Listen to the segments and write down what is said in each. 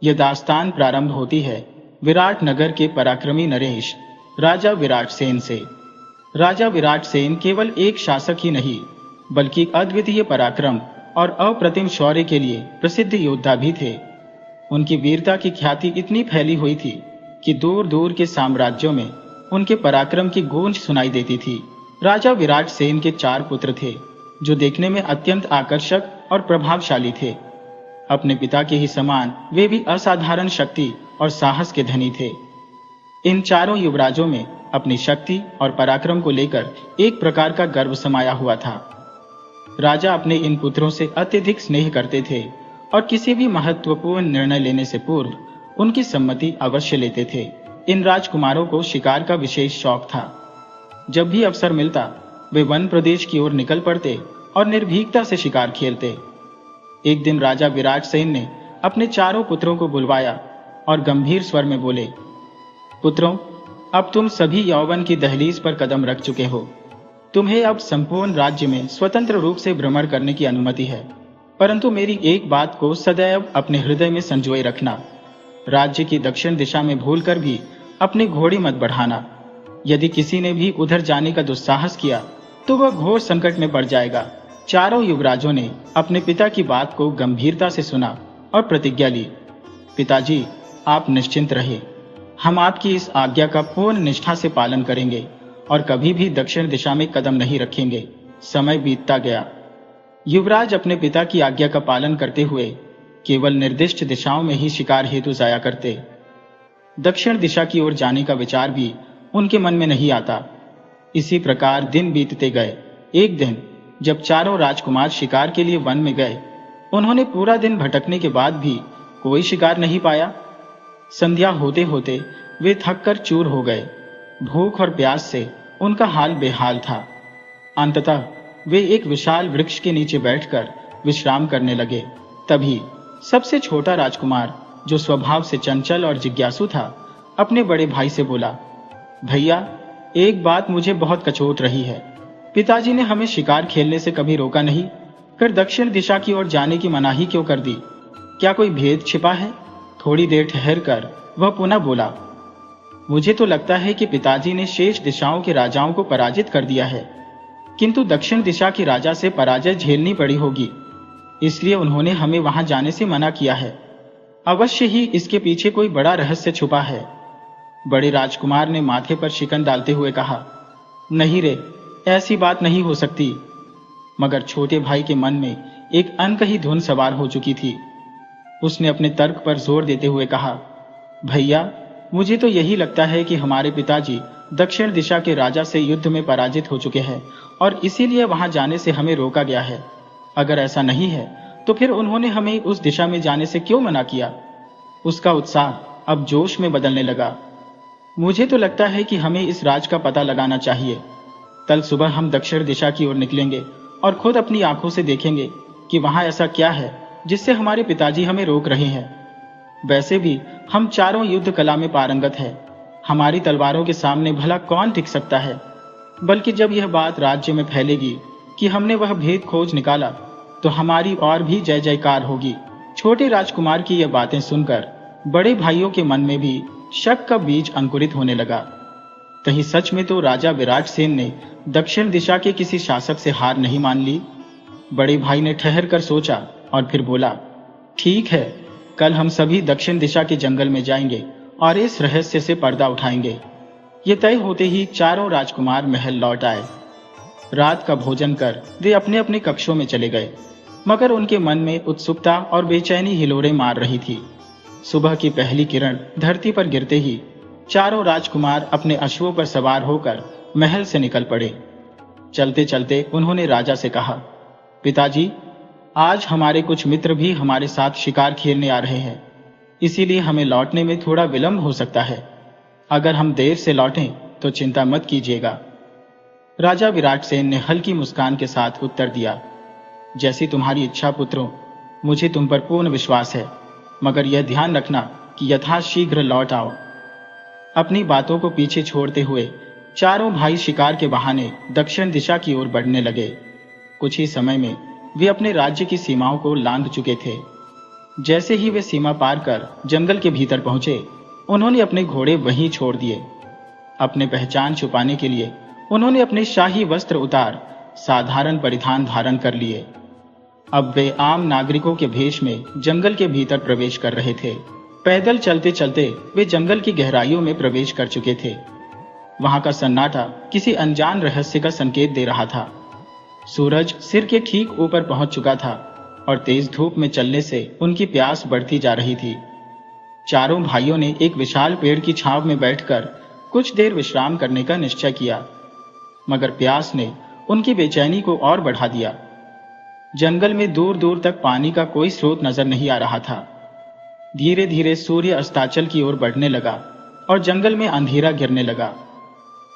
यह दास्तान प्रारंभ होती है विराट नगर के पराक्रमी नरेश राजा विराट सेन से। राजा विराट सेन केवल एक शासक ही नहीं, बल्कि अद्वितीय पराक्रम और अप्रतिम शौर्य के लिए प्रसिद्ध योद्धा भी थे। उनकी वीरता की ख्याति इतनी फैली हुई थी कि दूर दूर के साम्राज्यों में उनके पराक्रम की गूंज सुनाई देती थी। राजा विराट सेन के 4 पुत्र थे, जो देखने में अत्यंत आकर्षक और प्रभावशाली थे। अपने पिता के ही समान वे भी असाधारण शक्ति और साहस के धनी थे। इन चारों युवराजों में अपनी शक्ति और पराक्रम को लेकर एक प्रकार का गर्व समाया हुआ था। राजा अपने इन पुत्रों से अत्यधिक स्नेह करते थे और किसी भी महत्वपूर्ण निर्णय लेने से पूर्व उनकी सम्मति अवश्य लेते थे। इन राजकुमारों को शिकार का विशेष शौक था। जब भी अवसर मिलता वे वन प्रदेश की ओर निकल पड़ते और निर्भीकता से शिकार खेलते। एक दिन राजा विराट सेन ने अपने चारों पुत्रों को बुलवाया और गंभीर स्वर में बोले, पुत्रों, अब तुम सभी यौवन की दहलीज पर कदम रख चुके हो। तुम्हें अब संपूर्ण राज्य में स्वतंत्र रूप से भ्रमण करने की अनुमति है, परंतु मेरी एक बात को सदैव अपने हृदय में संजोए रखना। राज्य की दक्षिण दिशा में भूलकर भी अपनी घोड़ी मत बढ़ाना। यदि किसी ने भी उधर जाने का दुस्साहस किया तो वह घोर संकट में पड़ जाएगा। चारों युवराजों ने अपने पिता की बात को गंभीरता से सुना और प्रतिज्ञा ली। पिताजी, आप निश्चिंत रहे, हम आपकी इस आज्ञा का पूर्ण निष्ठा से पालन करेंगे और कभी भी दक्षिण दिशा में कदम नहीं रखेंगे। समय बीतता गया। युवराज अपने पिता की आज्ञा का पालन करते हुए केवल निर्दिष्ट दिशाओं में ही शिकार हेतु जाया करते। दक्षिण दिशा की ओर जाने का विचार भी उनके मन में नहीं आता। इसी प्रकार दिन बीतते गए। एक दिन जब चारों राजकुमार शिकार के लिए वन में गए, उन्होंने पूरा दिन भटकने के बाद भी कोई शिकार नहीं पाया। संध्या होते होते वे थककर चूर हो गए। भूख और प्यास से उनका हाल बेहाल था। अंततः वे एक विशाल वृक्ष के नीचे बैठकर विश्राम करने लगे। तभी सबसे छोटा राजकुमार, जो स्वभाव से चंचल और जिज्ञासु था, अपने बड़े भाई से बोला, भैया, एक बात मुझे बहुत कचोट रही है। पिताजी ने हमें शिकार खेलने से कभी रोका नहीं, फिर दक्षिण दिशा की ओर जाने की मनाही क्यों कर दी? क्या कोई भेद छिपा है? थोड़ी देर ठहरकर वह पुनः बोला, मुझे तो लगता है कि पिताजी ने शेष दिशाओं के राजाओं को पराजित कर दिया है, किंतु दक्षिण दिशा की राजा से पराजय झेलनी पड़ी होगी, इसलिए उन्होंने हमें वहां जाने से मना किया है। अवश्य ही इसके पीछे कोई बड़ा रहस्य छुपा है। बड़े राजकुमार ने माथे पर शिकन डालते हुए कहा, नहीं रे, ऐसी बात नहीं हो सकती। मगर छोटे भाई के मन में एक अनकही धुन सवार हो चुकी थी। उसने अपने तर्क पर जोर देते हुए कहा, भैया, मुझे तो यही लगता है कि हमारे पिताजी दक्षिण दिशा के राजा से युद्ध में पराजित हो चुके हैं और इसीलिए वहां जाने से हमें रोका गया है। अगर ऐसा नहीं है तो फिर उन्होंने हमें उस दिशा में जाने से क्यों मना किया? उसका उत्साह अब जोश में बदलने लगा। मुझे तो लगता है कि हमें इस राज का पता लगाना चाहिए। कल सुबह हम दक्षिण दिशा की ओर निकलेंगे और खुद अपनी आंखों से देखेंगे कि वहां ऐसा क्या है जिससे हमारे पिताजी हमें रोक रहे हैं। वैसे भी हम चारों युद्ध कला में पारंगत हैं। हमारी तलवारों के सामने भला कौन टिक सकता है? बल्कि जब यह बात राज्य में फैलेगी कि हमने वह भेद खोज निकाला, तो हमारी और भी जय जयकार होगी। छोटे राजकुमार की यह बातें सुनकर बड़े भाइयों के मन में भी शक का बीज अंकुरित होने लगा। कहीं सच में तो राजा विराट सेन ने दक्षिण दिशा के किसी शासक से हार नहीं मान ली? बड़े भाई ने ठहर कर सोचा और फिर बोला, ठीक है, कल हम सभी दक्षिण दिशा के जंगल में जाएंगे और इस रहस्य से पर्दा उठाएंगे। ये तय होते ही चारों राजकुमार महल लौट आए। रात का भोजन कर वे अपने अपने कक्षों में चले गए, मगर उनके मन में उत्सुकता और बेचैनी हिलोरे मार रही थी। सुबह की पहली किरण धरती पर गिरते ही चारों राजकुमार अपने अश्वों पर सवार होकर महल से निकल पड़े। चलते चलते उन्होंने राजा से कहा, पिताजी, आज हमारे कुछ मित्र भी हमारे साथ शिकार खेलने आ रहे हैं, इसीलिए हमें लौटने में थोड़ा विलंब हो सकता है। अगर हम देर से लौटें तो चिंता मत कीजिएगा। राजा विराट सेन ने हल्की मुस्कान के साथ उत्तर दिया, जैसी तुम्हारी इच्छा पुत्रों, मुझे तुम पर पूर्ण विश्वास है, मगर यह ध्यान रखना कि यथाशीघ्र लौट आओ। अपनी बातों को पीछे छोड़ते हुए चारों भाई शिकार के बहाने दक्षिण दिशा की ओर बढ़ने लगे। कुछ ही समय में वे अपने राज्य की सीमाओं को लांघ चुके थे। जैसे ही वे सीमा पार कर जंगल के भीतर पहुंचे, उन्होंने अपने घोड़े वहीं छोड़ दिए। अपने पहचान छुपाने के लिए उन्होंने अपने शाही वस्त्र उतार साधारण परिधान धारण कर लिए। अब वे आम नागरिकों के भेष में जंगल के भीतर प्रवेश कर रहे थे। पैदल चलते चलते वे जंगल की गहराइयों में प्रवेश कर चुके थे। वहां का सन्नाटा किसी अनजान रहस्य का संकेत दे रहा था। सूरज सिर के ठीक ऊपर पहुंच चुका था और तेज धूप में चलने से उनकी प्यास बढ़ती जा रही थी। चारों भाइयों ने एक विशाल पेड़ की छांव में बैठकर कुछ देर विश्राम करने का निश्चय किया, मगर प्यास ने उनकी बेचैनी को और बढ़ा दिया। जंगल में दूर दूर तक पानी का कोई स्रोत नजर नहीं आ रहा था। धीरे धीरे सूर्य अस्ताचल की ओर बढ़ने लगा और जंगल में अंधेरा गिरने लगा।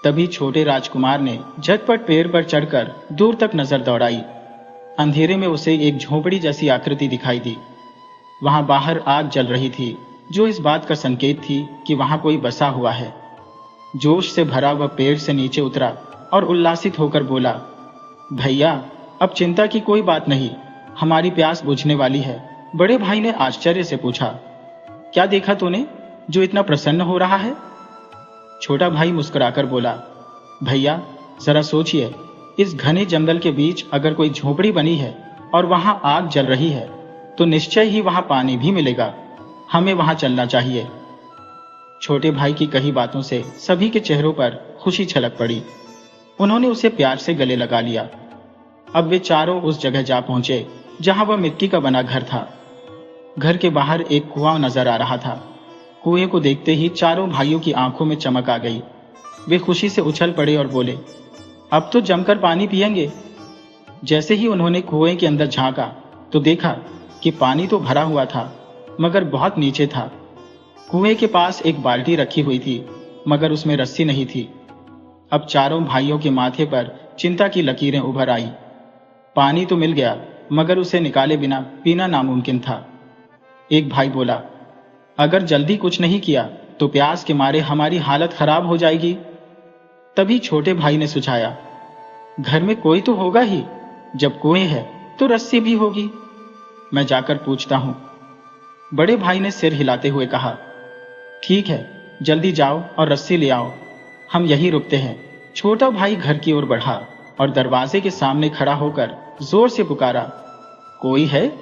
तभी छोटे राजकुमार ने झटपट पेड़ पर चढ़कर दूर तक नजर दौड़ाई। अंधेरे में उसे एक झोपड़ी जैसी आकृति दिखाई दी। वहां बाहर आग जल रही थी, जो इस बात का संकेत थी कि वहां कोई बसा हुआ है। जोश से भरा वह पेड़ से नीचे उतरा और उल्लासित होकर बोला, भैया, अब चिंता की कोई बात नहीं, हमारी प्यास बुझने वाली है। बड़े भाई ने आश्चर्य से पूछा, क्या देखा तूने जो इतना प्रसन्न हो रहा है? छोटा भाई मुस्कुराकर बोला, भैया, जरा सोचिए, इस घने जंगल के बीच अगर कोई झोपड़ी बनी है और वहां आग जल रही है, तो निश्चय ही वहां पानी भी मिलेगा। हमें वहां चलना चाहिए। छोटे भाई की कही बातों से सभी के चेहरों पर खुशी छलक पड़ी। उन्होंने उसे प्यार से गले लगा लिया। अब वे चारों उस जगह जा पहुंचे जहां वह मिट्टी का बना घर था। घर के बाहर एक कुआं नजर आ रहा था। कुएं को देखते ही चारों भाइयों की आंखों में चमक आ गई। वे खुशी से उछल पड़े और बोले, अब तो जमकर पानी पिएंगे। जैसे ही उन्होंने कुएं के अंदर झांका तो देखा कि पानी तो भरा हुआ था, मगर बहुत नीचे था। कुएं के पास एक बाल्टी रखी हुई थी, मगर उसमें रस्सी नहीं थी। अब चारों भाइयों के माथे पर चिंता की लकीरें उभर आई। पानी तो मिल गया, मगर उसे निकाले बिना पीना नामुमकिन था। एक भाई बोला, अगर जल्दी कुछ नहीं किया तो प्यास के मारे हमारी हालत खराब हो जाएगी। तभी छोटे भाई ने सुझाया, घर में कोई तो होगा ही, जब कुएं है तो रस्सी भी होगी। मैं जाकर पूछता हूं। बड़े भाई ने सिर हिलाते हुए कहा, ठीक है, जल्दी जाओ और रस्सी ले आओ, हम यहीं रुकते हैं। छोटा भाई घर की ओर बढ़ा और दरवाजे के सामने खड़ा होकर जोर से पुकारा, कोई है?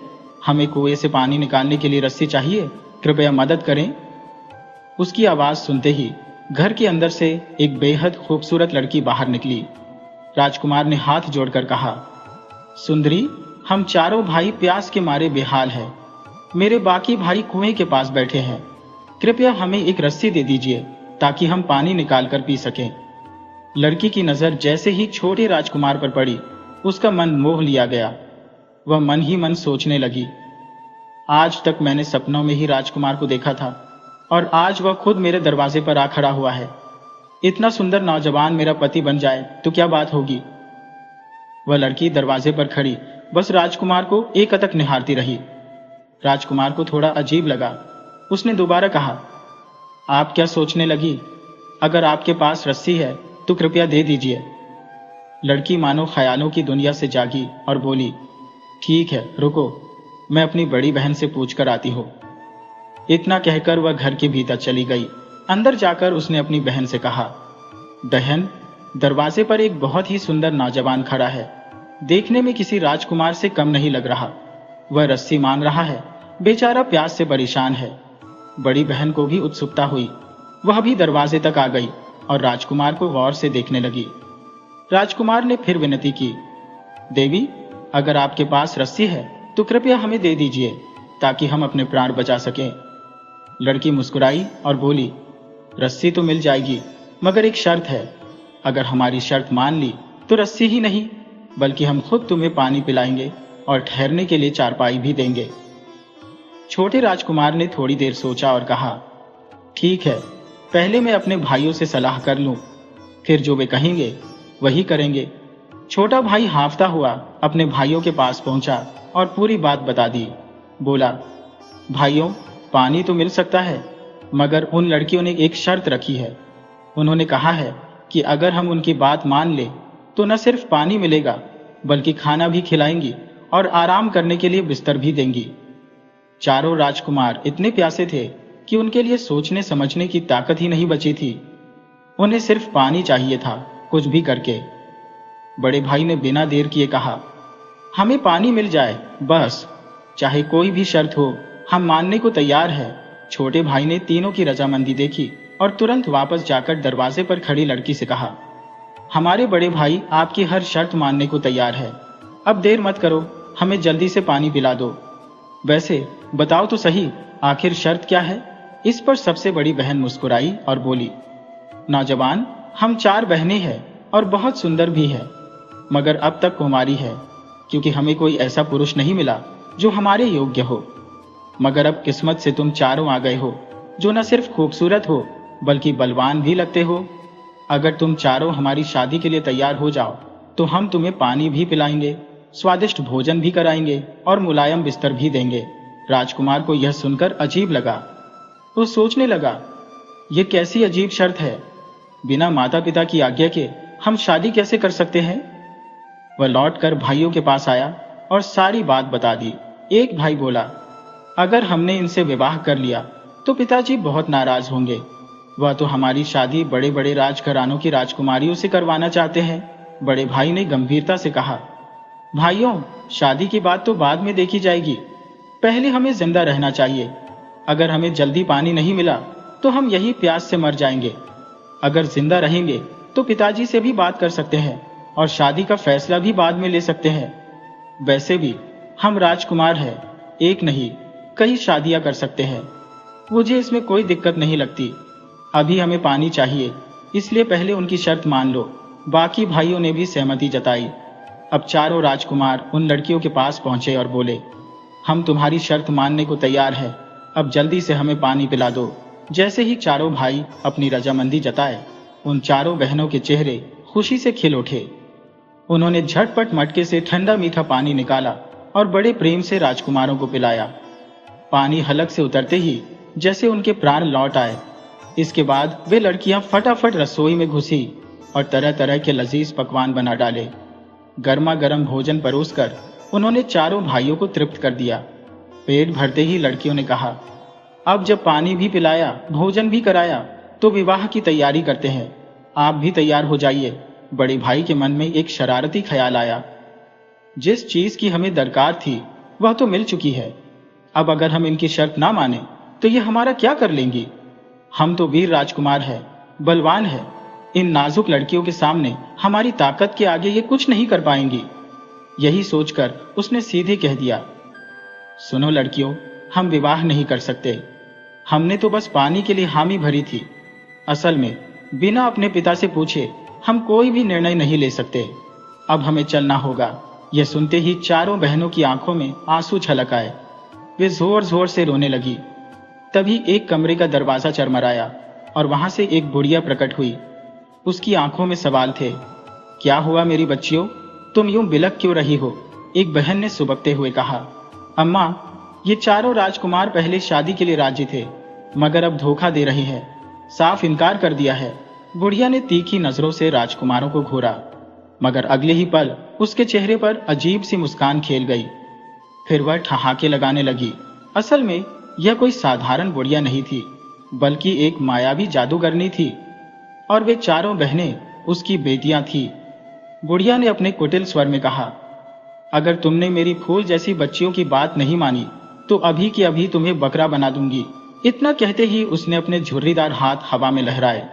हमें कुएं से पानी निकालने के लिए रस्सी चाहिए, कृपया मदद करें। उसकी आवाज सुनते ही घर के अंदर से एक बेहद खूबसूरत लड़की बाहर निकली। राजकुमार ने हाथ जोड़कर कहा, सुंदरी, हम चारों भाई प्यास के मारे बेहाल हैं। मेरे बाकी भाई कुएं के पास बैठे हैं। कृपया हमें एक रस्सी दे दीजिए ताकि हम पानी निकाल कर पी सकें। लड़की की नजर जैसे ही छोटे राजकुमार पर पड़ी, उसका मन मोह लिया गया। वह मन ही मन सोचने लगी, आज तक मैंने सपनों में ही राजकुमार को देखा था और आज वह खुद मेरे दरवाजे पर आ खड़ा हुआ है। इतना सुंदर नौजवान मेरा पति बन जाए तो क्या बात होगी। वह लड़की दरवाजे पर खड़ी बस राजकुमार को एकटक निहारती रही। राजकुमार को थोड़ा अजीब लगा। उसने दोबारा कहा, आप क्या सोचने लगी? अगर आपके पास रस्सी है तो कृपया दे दीजिए। लड़की मानो ख्यालों की दुनिया से जागी और बोली, ठीक है, रुको, मैं अपनी बड़ी बहन से पूछकर आती हूँ। इतना कहकर वह घर के भीतर चली गई। अंदर जाकर उसने अपनी बहन से कहा, बहन, दरवाजे पर एक बहुत ही सुंदर नौजवान खड़ा है। देखने में किसी राजकुमार से कम नहीं लग रहा। वह रस्सी मांग रहा है, बेचारा प्यास से परेशान है। बड़ी बहन को भी उत्सुकता हुई। वह भी दरवाजे तक आ गई और राजकुमार को गौर से देखने लगी। राजकुमार ने फिर विनती की, देवी, अगर आपके पास रस्सी है तो कृपया हमें दे दीजिए ताकि हम अपने प्राण बचा सकें। लड़की मुस्कुराई और बोली, रस्सी तो मिल जाएगी, मगर एक शर्त है। अगर हमारी शर्त मान ली तो रस्सी ही नहीं बल्कि हम खुद तुम्हें पानी पिलाएंगे और ठहरने के लिए चारपाई भी देंगे। छोटे राजकुमार ने थोड़ी देर सोचा और कहा, ठीक है, पहले मैं अपने भाइयों से सलाह कर लूं, फिर जो वे कहेंगे वही करेंगे। छोटा भाई हांफता हुआ अपने भाइयों के पास पहुंचा और पूरी बात बता दी। बोला, भाइयों, पानी तो मिल सकता है, मगर उन लड़कियों ने एक शर्त रखी है। उन्होंने कहा है कि अगर हम उनकी बात मान ले तो न सिर्फ पानी मिलेगा बल्कि खाना भी खिलाएंगी और आराम करने के लिए बिस्तर भी देंगी। चारों राजकुमार इतने प्यासे थे कि उनके लिए सोचने समझने की ताकत ही नहीं बची थी। उन्हें सिर्फ पानी चाहिए था, कुछ भी करके। बड़े भाई ने बिना देर किए कहा, हमें पानी मिल जाए बस, चाहे कोई भी शर्त हो, हम मानने को तैयार है। छोटे भाई ने तीनों की रजामंदी देखी और तुरंत वापस जाकर दरवाजे पर खड़ी लड़की से कहा, हमारे बड़े भाई आपकी हर शर्त मानने को तैयार है। अब देर मत करो, हमें जल्दी से पानी पिला दो। वैसे बताओ तो सही, आखिर शर्त क्या है? इस पर सबसे बड़ी बहन मुस्कुराई और बोली, नौजवान, हम 4 बहनें हैं और बहुत सुंदर भी है, मगर अब तक कुंवारी है, क्योंकि हमें कोई ऐसा पुरुष नहीं मिला जो हमारे योग्य हो। मगर अब किस्मत से तुम चारों आ गए हो, जो न सिर्फ खूबसूरत हो बल्कि बलवान भी लगते हो। अगर तुम चारों हमारी शादी के लिए तैयार हो जाओ तो हम तुम्हें पानी भी पिलाएंगे, स्वादिष्ट भोजन भी कराएंगे और मुलायम बिस्तर भी देंगे। राजकुमार को यह सुनकर अजीब लगा। वो सोचने लगा, यह कैसी अजीब शर्त है, बिना माता पिता की आज्ञा के हम शादी कैसे कर सकते हैं? वह लौटकर भाइयों के पास आया और सारी बात बता दी। एक भाई बोला, अगर हमने इनसे विवाह कर लिया तो पिताजी बहुत नाराज होंगे। वह तो हमारी शादी बड़े बड़े राजघरानों की राजकुमारियों से करवाना चाहते हैं। बड़े भाई ने गंभीरता से कहा, भाइयों, शादी की बात तो बाद में देखी जाएगी, पहले हमें जिंदा रहना चाहिए। अगर हमें जल्दी पानी नहीं मिला तो हम यही प्यास से मर जाएंगे। अगर जिंदा रहेंगे तो पिताजी से भी बात कर सकते हैं और शादी का फैसला भी बाद में ले सकते हैं। वैसे भी हम राजकुमार हैं, एक नहीं कई शादियां कर सकते हैं, मुझे इसमें कोई दिक्कत नहीं लगती। अभी हमें पानी चाहिए, इसलिए पहले उनकी शर्त मान लो। बाकी भाइयों ने भी सहमति जताई। अब चारों राजकुमार उन लड़कियों के पास पहुंचे और बोले, हम तुम्हारी शर्त मानने को तैयार है, अब जल्दी से हमें पानी पिला दो। जैसे ही चारों भाई अपनी रजामंदी जताए, उन चारों बहनों के चेहरे खुशी से खिल उठे। उन्होंने झटपट मटके से ठंडा मीठा पानी निकाला और बड़े प्रेम से राजकुमारों को पिलाया। पानी हलक से उतरते ही जैसे उनके प्राण लौट आए। इसके बाद वे लड़कियां फटाफट रसोई में घुसी और तरह तरह के लजीज पकवान बना डाले। गर्मा गर्म भोजन परोसकर उन्होंने चारों भाइयों को तृप्त कर दिया। पेट भरते ही लड़कियों ने कहा, अब जब पानी भी पिलाया, भोजन भी कराया, तो विवाह की तैयारी करते हैं। आप भी तैयार हो जाइए। बड़े भाई के मन में एक शरारती ख्याल आया, जिस चीज की हमें दरकार थी वह तो मिल चुकी है, अब अगर हम इनकी शर्त ना माने तो ये हमारा क्या कर लेंगी? हम तो वीर राजकुमार हैं, बलवान हैं, इन नाजुक लड़कियों के सामने हमारी ताकत के आगे ये कुछ नहीं कर पाएंगी। यही सोचकर उसने सीधे कह दिया, सुनो लड़कियों, हम विवाह नहीं कर सकते। हमने तो बस पानी के लिए हामी भरी थी। असल में बिना अपने पिता से पूछे हम कोई भी निर्णय नहीं ले सकते। अब हमें चलना होगा। यह सुनते ही चारों बहनों की आंखों में आंसू छलक आए। वे जोर जोर से रोने लगी। तभी एक कमरे का दरवाजा चरमराया और वहां से एक बुढ़िया प्रकट हुई। उसकी आंखों में सवाल थे, क्या हुआ मेरी बच्चियों, तुम यूं बिलख क्यों रही हो? एक बहन ने सुबकते हुए कहा, अम्मा, ये चारों राजकुमार पहले शादी के लिए राजी थे, मगर अब धोखा दे रहे हैं, साफ इनकार कर दिया है। बुढ़िया ने तीखी नजरों से राजकुमारों को घूरा, मगर अगले ही पल उसके चेहरे पर अजीब सी मुस्कान खेल गई। फिर वह ठहाके लगाने लगी। असल में यह कोई साधारण बुढ़िया नहीं थी, बल्कि एक मायावी जादूगरनी थी, और वे चारों बहनें उसकी बेटियां थीं। बुढ़िया ने अपने कुटिल स्वर में कहा, अगर तुमने मेरी फूल जैसी बच्चियों की बात नहीं मानी तो अभी के अभी तुम्हें बकरा बना दूंगी। इतना कहते ही उसने अपने झुर्रीदार हाथ हवा में लहराए,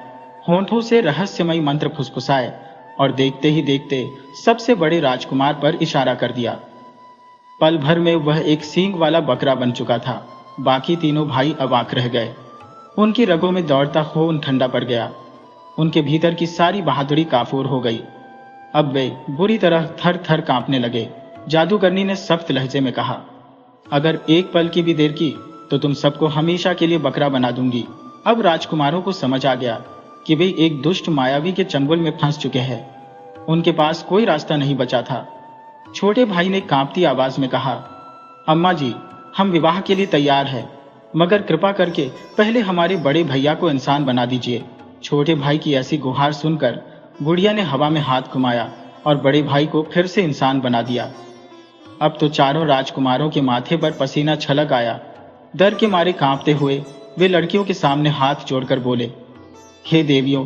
होंठों से रहस्यमयी मंत्र फुसफुसाए और देखते ही देखते सबसे बड़े राजकुमार पर इशारा कर दिया। पल भर में वह एक सींग वाला बकरा बन चुका था। बाकी तीनों भाई अवाक रह गए। उनकी रगों में दौड़ता खून ठंडा पड़ गया। उनके भीतर की सारी बहादुरी काफूर हो गई। अब वे बुरी तरह थर थर कांपने लगे। जादूगरनी ने सख्त लहजे में कहा, अगर एक पल की भी देर की तो तुम सबको हमेशा के लिए बकरा बना दूंगी। अब राजकुमारों को समझ आ गया कि वे एक दुष्ट मायावी के चंगुल में फंस चुके हैं। उनके पास कोई रास्ता नहीं बचा था। छोटे भाई ने कांपती आवाज में कहा, अम्मा जी, हम विवाह के लिए तैयार हैं, मगर कृपा करके पहले हमारे बड़े भैया को इंसान बना दीजिए। छोटे भाई की ऐसी गुहार सुनकर बुढ़िया ने हवा में हाथ घुमाया और बड़े भाई को फिर से इंसान बना दिया। अब तो चारों राजकुमारों के माथे पर पसीना छलक आया डर के मारे कांपते हुए वे लड़कियों के सामने हाथ जोड़कर बोले, हे देवियों,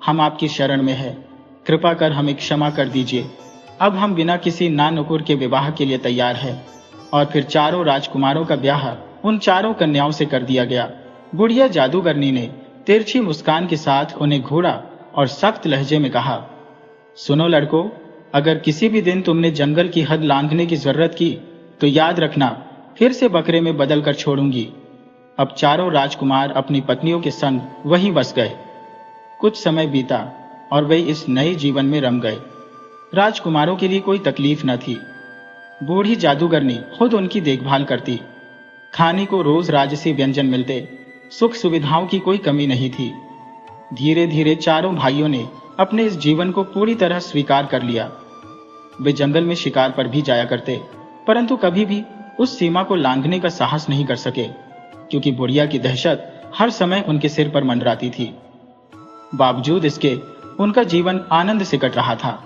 हम आपकी शरण में है, कृपा कर हमें क्षमा कर दीजिए। अब हम बिना किसी नानुकुर के विवाह के लिए तैयार हैं। और फिर चारों राजकुमारों का ब्याह उन चारों कन्याओं से कर दिया गया। बुढ़िया जादूगरनी ने तिरछी मुस्कान के साथ उन्हें घूरा और सख्त लहजे में कहा, सुनो लड़कों, अगर किसी भी दिन तुमने जंगल की हद लांघने की जरूरत की तो याद रखना, फिर से बकरे में बदल कर छोड़ूंगी। अब चारों राजकुमार अपनी पत्नियों के संग वहीं बस गए। कुछ समय बीता और वे इस नए जीवन में रम गए। राजकुमारों के लिए कोई तकलीफ न थी। बूढ़ी जादूगरनी खुद उनकी देखभाल करती। खाने को रोज राजसी व्यंजन मिलते। सुख सुविधाओं की कोई कमी नहीं थी। धीरे धीरे चारों भाइयों ने अपने इस जीवन को पूरी तरह स्वीकार कर लिया। वे जंगल में शिकार पर भी जाया करते, परंतु कभी भी उस सीमा को लांघने का साहस नहीं कर सके, क्योंकि बुढ़िया की दहशत हर समय उनके सिर पर मंडराती थी। बावजूद इसके उनका जीवन आनंद से कट रहा था।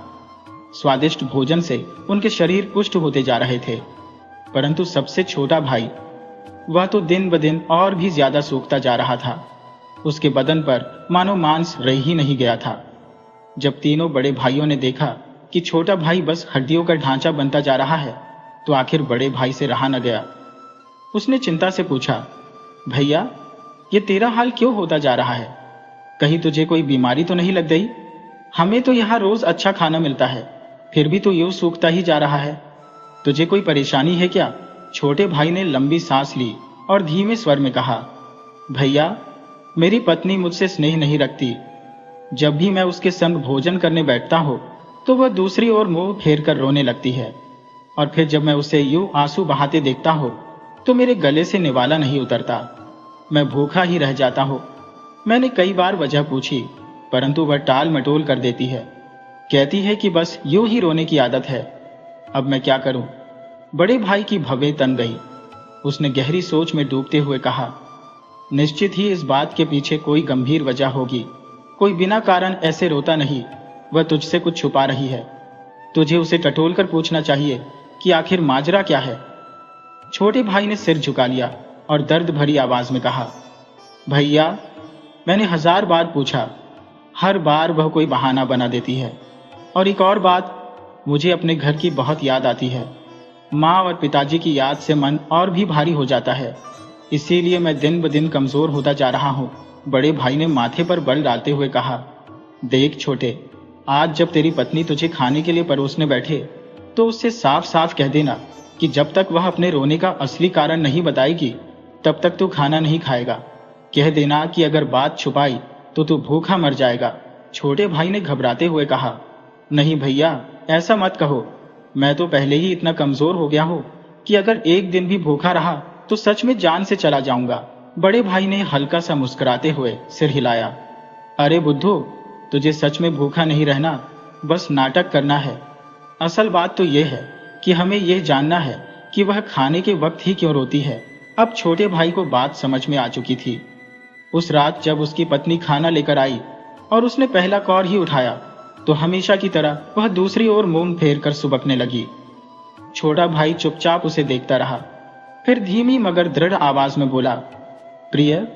स्वादिष्ट भोजन से उनके शरीर पुष्ट होते जा रहे थे, परंतु सबसे छोटा भाई, वह तो दिन ब दिन और भी ज्यादा सूखता जा रहा था। उसके बदन पर मानो मांस रह ही नहीं गया था। जब तीनों बड़े भाइयों ने देखा कि छोटा भाई बस हड्डियों का ढांचा बनता जा रहा है, तो आखिर बड़े भाई से रहा न गया। उसने चिंता से पूछा, भैया, ये तेरा हाल क्यों होता जा रहा है? कहीं तुझे कोई बीमारी तो नहीं लग गई? हमें तो यहाँ रोज अच्छा खाना मिलता है, फिर भी तो यूं सूखता ही जा रहा है। तुझे कोई परेशानी है क्या? छोटे भाई ने लंबी सांस ली और धीमे स्वर में कहा, भैया, मेरी पत्नी मुझसे स्नेह नहीं रखती। जब भी मैं उसके संग भोजन करने बैठता हूँ तो वह दूसरी ओर मुंह फेर कर रोने लगती है, और फिर जब मैं उसे यूं आंसू बहाते देखता हूँ तो मेरे गले से निवाला नहीं उतरता। मैं भूखा ही रह जाता हूँ। मैंने कई बार वजह पूछी, परंतु वह टाल मटोल कर देती है। कहती है कि बस यूं ही रोने की आदत है। अब मैं क्या करूं? बड़े भाई की भवें तन गई। उसने गहरी सोच में डूबते हुए कहा, निश्चित ही इस बात के पीछे कोई गंभीर वजह होगी। कोई बिना कारण ऐसे रोता नहीं। वह तुझसे कुछ छुपा रही है। तुझे उसे टटोल कर पूछना चाहिए कि आखिर माजरा क्या है। छोटे भाई ने सिर झुका लिया और दर्द भरी आवाज में कहा, भैया, मैंने 1000 बार पूछा, हर बार वह कोई बहाना बना देती है। और एक और बात, मुझे अपने घर की बहुत याद आती है। माँ और पिताजी की याद से मन और भी भारी हो जाता है। इसीलिए मैं दिन ब दिन कमजोर होता जा रहा हूँ। बड़े भाई ने माथे पर बल डालते हुए कहा, देख छोटे, आज जब तेरी पत्नी तुझे खाने के लिए परोसने बैठे तो उससे साफ साफ कह देना कि जब तक वह अपने रोने का असली कारण नहीं बताएगी तब तक तू खाना नहीं खाएगा। कह देना कि अगर बात छुपाई तो तू भूखा मर जाएगा। छोटे भाई ने घबराते हुए कहा, नहीं भैया, ऐसा मत कहो। मैं तो पहले ही इतना कमजोर हो गया हूँ कि अगर एक दिन भी भूखा रहा तो सच में जान से चला जाऊंगा। बड़े भाई ने हल्का सा मुस्कुराते हुए सिर हिलाया। अरे बुद्धू, तुझे सच में भूखा नहीं रहना, बस नाटक करना है। असल बात तो यह है कि हमें यह जानना है कि वह खाने के वक्त ही क्यों रोती है। अब छोटे भाई को बात समझ में आ चुकी थी। उस रात जब उसकी पत्नी खाना लेकर आई और उसने पहला कौर ही उठाया तो हमेशा की तरह वह दूसरी ओर मुंह फेर कर सुबकने लगी। छोटा भाई चुपचाप उसे देखता रहा, फिर धीमी मगर दृढ़ आवाज में बोला, प्रिय,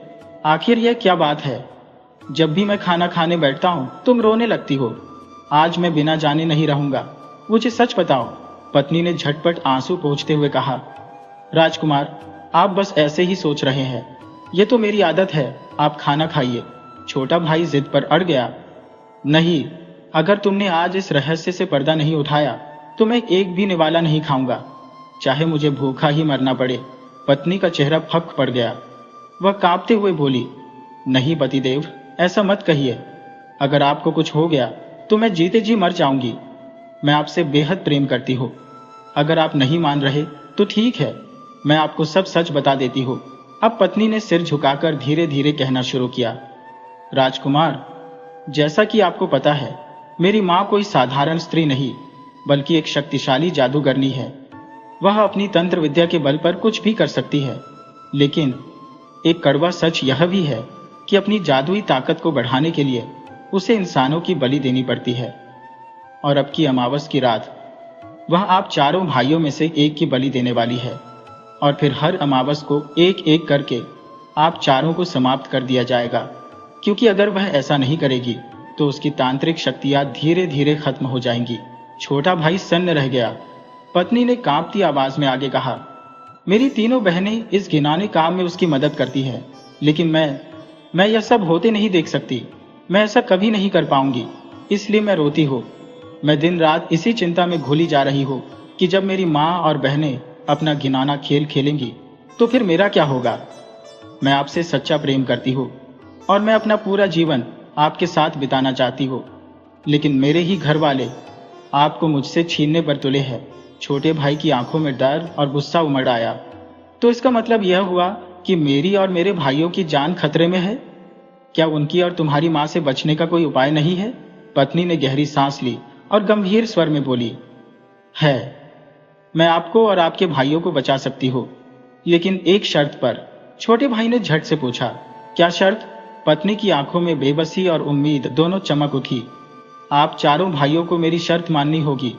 आखिर यह क्या बात है? जब भी मैं खाना खाने बैठता हूँ तुम रोने लगती हो। आज मैं बिना जाने नहीं रहूंगा, मुझे सच बताओ। पत्नी ने झटपट आंसू पोंछते हुए कहा, राजकुमार, आप बस ऐसे ही सोच रहे हैं। ये तो मेरी आदत है, आप खाना खाइए। छोटा भाई जिद पर अड़ गया, नहीं, अगर तुमने आज इस रहस्य से पर्दा नहीं उठाया तो मैं एक भी निवाला नहीं खाऊंगा, चाहे मुझे भूखा ही मरना पड़े। पत्नी का चेहरा फक पड़ गया। वह कांपते हुए बोली, नहीं पतिदेव, ऐसा मत कहिए। अगर आपको कुछ हो गया तो मैं जीते जी मर जाऊंगी। मैं आपसे बेहद प्रेम करती हूँ। अगर आप नहीं मान रहे तो ठीक है, मैं आपको सब सच बता देती हूँ। अब पत्नी ने सिर झुकाकर धीरे धीरे कहना शुरू किया, राजकुमार, जैसा कि आपको पता है, मेरी माँ कोई साधारण स्त्री नहीं बल्कि एक शक्तिशाली जादूगरनी है। वह अपनी तंत्र विद्या के बल पर कुछ भी कर सकती है, लेकिन एक कड़वा सच यह भी है कि अपनी जादुई ताकत को बढ़ाने के लिए उसे इंसानों की बलि देनी पड़ती है। और अब की अमावस की रात वह आप चारों भाइयों में से एक की बलि देने वाली है। और फिर हर अमावस को एक एक करके आप चारों को समाप्त कर दिया जाएगा, क्योंकि अगर वह ऐसा नहीं करेगी तो उसकी तांत्रिक शक्तियां धीरे धीरे खत्म हो जाएंगी। छोटा भाई सन्न रह गया। पत्नी ने कांपती आवाज में आगे कहा, मेरी तीनों बहनें इस घिनौने काम में उसकी मदद करती है, लेकिन मैं यह सब होते नहीं देख सकती। मैं ऐसा कभी नहीं कर पाऊंगी, इसलिए मैं रोती हूँ। मैं दिन रात इसी चिंता में घुली जा रही हूँ कि जब मेरी माँ और बहनें अपना घिनौना खेल खेलेंगी तो फिर मेरा क्या होगा। मैं आपसे सच्चा प्रेम करती हूँ और मैं अपना पूरा जीवन आपके साथ बिताना चाहती हूँ, लेकिन मेरे ही घर वाले आपको मुझसे छीनने पर तुले हैं। छोटे भाई की आंखों में डर और गुस्सा उमड़ आया। तो इसका मतलब यह हुआ कि मेरी और मेरे भाइयों की जान खतरे में है? क्या उनकी और तुम्हारी मां से बचने का कोई उपाय नहीं है? पत्नी ने गहरी सांस ली और गंभीर स्वर में बोली, है, मैं आपको और आपके भाइयों को बचा सकती हूँ, लेकिन एक शर्त पर। छोटे भाई ने झट से पूछा, क्या शर्त? पत्नी की आंखों में बेबसी और उम्मीद दोनों चमक उठी। आप चारों भाइयों को मेरी शर्त माननी होगी।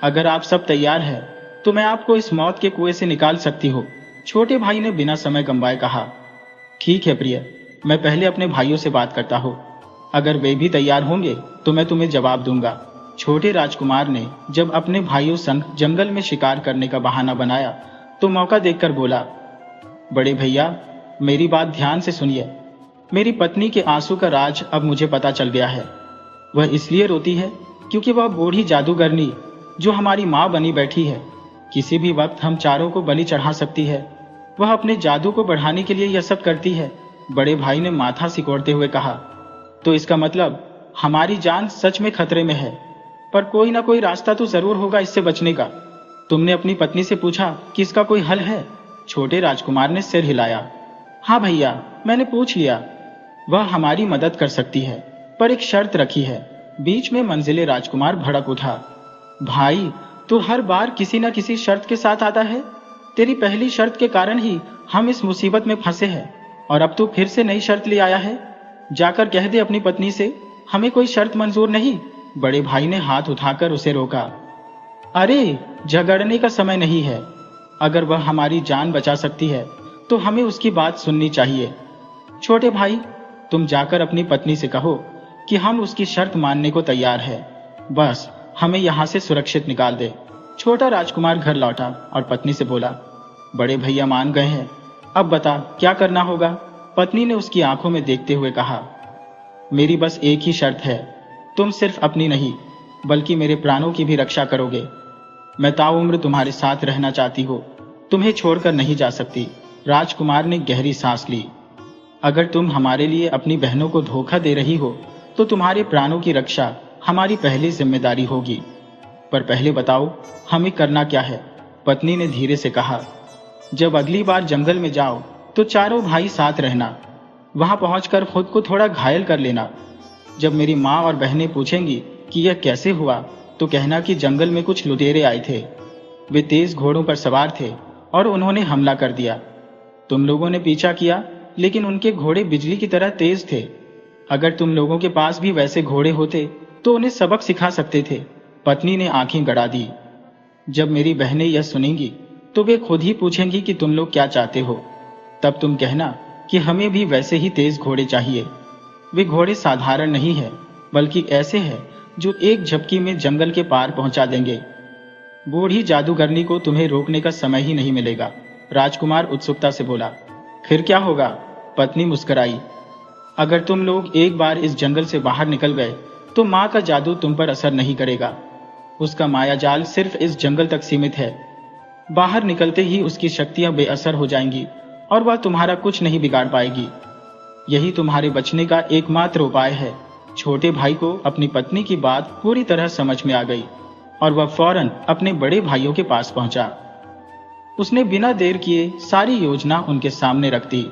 अगर आप सब तैयार हैं तो मैं आपको इस मौत के कुएं से निकाल सकती हूँ। छोटे भाई ने बिना समय गंवाए कहा, ठीक है प्रिय, मैं पहले अपने भाइयों से बात करता हूँ। अगर वे भी तैयार होंगे तो मैं तुम्हें जवाब दूंगा। छोटे राजकुमार ने जब अपने भाइयों संग जंगल में शिकार करने का बहाना बनाया तो मौका देखकर बोला, बड़े भैया, मेरी बात ध्यान से सुनिए। मेरी पत्नी के आंसू का राज अब मुझे पता चल गया है। वह इसलिए रोती है क्योंकि वह बूढ़ी जादूगरनी जो हमारी माँ बनी बैठी है, किसी भी वक्त हम चारों को बलि चढ़ा सकती है। वह अपने जादू को बढ़ाने के लिए यह सब करती है। बड़े भाई ने माथा सिकोड़ते हुए कहा, तो इसका मतलब हमारी जान सच में खतरे में है, पर कोई ना कोई रास्ता तो जरूर होगा इससे बचने का। तुमने अपनी पत्नी से पूछा कि इसका कोई हल है? छोटे राजकुमार ने सिर हिलाया। हाँ भैया, मैंने पूछ लिया। वह हमारी मदद कर सकती है, पर एक शर्त रखी है। बीच में मंजिले राजकुमार भड़क उठा, भाई, तू हर बार किसी न किसी शर्त के साथ आता है। तेरी पहली शर्त के कारण ही हम इस मुसीबत में फंसे हैं, और अब तू फिर से नई शर्त ले आया है। जाकर कह दे अपनी पत्नी से, हमें कोई शर्त मंजूर नहीं। बड़े भाई ने हाथ उठाकर उसे रोका। अरे, झगड़ने का समय नहीं है। अगर वह हमारी जान बचा सकती है तो हमें उसकी बात सुननी चाहिए। छोटे भाई, तुम जाकर अपनी पत्नी से कहो कि हम उसकी शर्त मानने को तैयार है। बस हमें यहां से सुरक्षित निकाल दे। छोटा राजकुमार घर लौटा और पत्नी से बोला, बड़े भैया मान गए हैं, अब बता क्या करना होगा? पत्नी ने उसकी आंखों में देखते हुए कहा, मेरी बस एक ही शर्त है। तुम सिर्फ अपनी नहीं बल्कि मेरे प्राणों की भी रक्षा करोगे। मैं ताउम्र तुम्हारे साथ रहना चाहती हूँ, तुम्हें छोड़कर नहीं जा सकती। राजकुमार ने गहरी सांस ली। अगर तुम हमारे लिए अपनी बहनों को धोखा दे रही हो तो तुम्हारे प्राणों की रक्षा हमारी पहली जिम्मेदारी होगी। पर पहले बताओ, हमें करना क्या है? पत्नी ने धीरे से कहा, जब अगली बार जंगल में जाओ तो चारों भाई साथ रहना। वहां पहुंचकर खुद को थोड़ा घायल कर लेना। जब मेरी माँ और बहनें पूछेंगी कि यह कैसे हुआ तो कहना कि जंगल में कुछ लुटेरे आए थे। वे तेज घोड़ों पर सवार थे और उन्होंने हमला कर दिया। तुम लोगों ने पीछा किया, लेकिन उनके घोड़े बिजली की तरह तेज थे। अगर तुम लोगों के पास भी वैसे घोड़े होते तो उन्हें सबक सिखा सकते थे। पत्नी ने आंखें गड़ा दी। जब मेरी बहनें यह सुनेंगी तो वे खुद ही पूछेंगी कि तुम लोग क्या चाहते हो। तब तुम कहना कि हमें भी वैसे ही तेज घोड़े चाहिए। वे घोड़े साधारण नहीं है, बल्कि ऐसे हैं जो एक झपकी में जंगल के पार पहुंचा देंगे। बूढ़ी जादूगरनी को तुम्हें रोकने का समय ही नहीं मिलेगा। राजकुमार उत्सुकता से बोला, फिर क्या होगा? पत्नी मुस्कुराई, अगर तुम लोग एक बार इस जंगल से बाहर निकल गए तो माँ का जादू तुम पर असर नहीं करेगा। उसका मायाजाल सिर्फ इस जंगल तक सीमित है। बाहर निकलते ही उसकी शक्तियां बेअसर हो जाएंगी और वह तुम्हारा कुछ नहीं बिगाड़ पाएगी। यही तुम्हारे बचने का एकमात्र उपाय है। छोटे भाई को अपनी पत्नी की बात पूरी तरह समझ में आ गई और वह फौरन अपने बड़े भाइयों के पास पहुंचा। उसने बिना देर किए सारी योजना उनके सामने रख दी।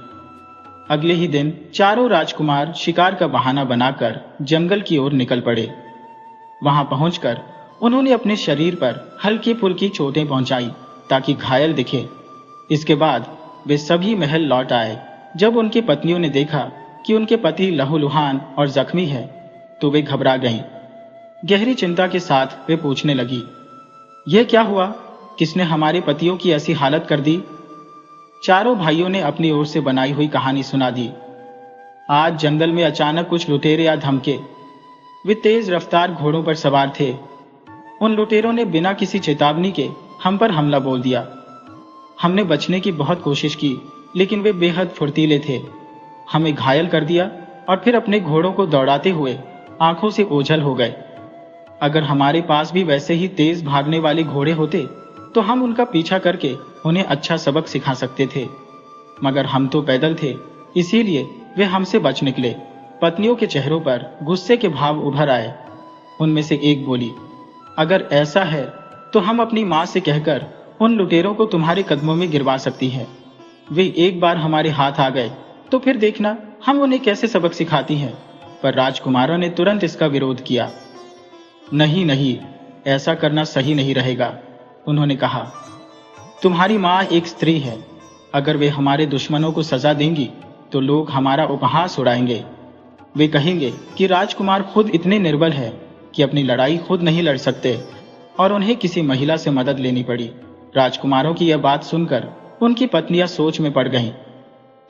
अगले ही दिन चारों राजकुमार शिकार का बहाना बनाकर जंगल की ओर निकल पड़े। वहां पहुंचकर उन्होंने अपने शरीर पर हल्की फुल्की चोटें पहुंचाई ताकि घायल दिखे। इसके बाद वे सभी महल लौट आए। जब उनकी पत्नियों ने देखा कि उनके पति लहूलुहान और जख्मी है तो वे घबरा गईं। गहरी चिंता के साथ वे पूछने लगी, यह क्या हुआ? किसने हमारे पतियों की ऐसी हालत कर दी? चारों भाइयों ने अपनी ओर से बनाई हुई कहानी सुना दी। आज जंगल में अचानक कुछ लुटेरे आ धमके। वे तेज रफ्तार घोड़ों पर सवार थे। उन लुटेरों ने बिना किसी चेतावनी के हम पर हमला बोल दिया। हमने बचने की बहुत कोशिश की, लेकिन वे बेहद फुर्तीले थे। हमें घायल कर दिया और फिर अपने घोड़ों को दौड़ाते हुए आंखों से ओझल हो गए। अगर हमारे पास भी वैसे ही तेज भागने वाले घोड़े होते तो हम उनका पीछा करके उन्हें अच्छा सबक सिखा सकते थे, मगर हम तो पैदल थे, इसीलिए वे हमसे बच निकले। पत्नियों के चेहरों पर गुस्से के भाव उभर आए। उनमें से एक बोली, अगर ऐसा है तो हम अपनी माँ से कहकर उन लुटेरों को तुम्हारे कदमों में गिरवा सकती हैं। वे एक बार हमारे हाथ आ गए तो फिर देखना हम उन्हें कैसे सबक सिखाती हैं। पर राजकुमारों ने तुरंत इसका विरोध किया। नहीं नहीं, ऐसा करना सही नहीं रहेगा, उन्होंने कहा। तुम्हारी माँ एक स्त्री है। अगर वे हमारे दुश्मनों को सजा देंगी तो लोग हमारा उपहास उड़ाएंगे। वे कहेंगे कि राजकुमार खुद इतने निर्बल है कि अपनी लड़ाई खुद नहीं लड़ सकते और उन्हें किसी महिला से मदद लेनी पड़ी। राजकुमारों की यह बात सुनकर उनकी पत्नियां सोच में पड़ गईं।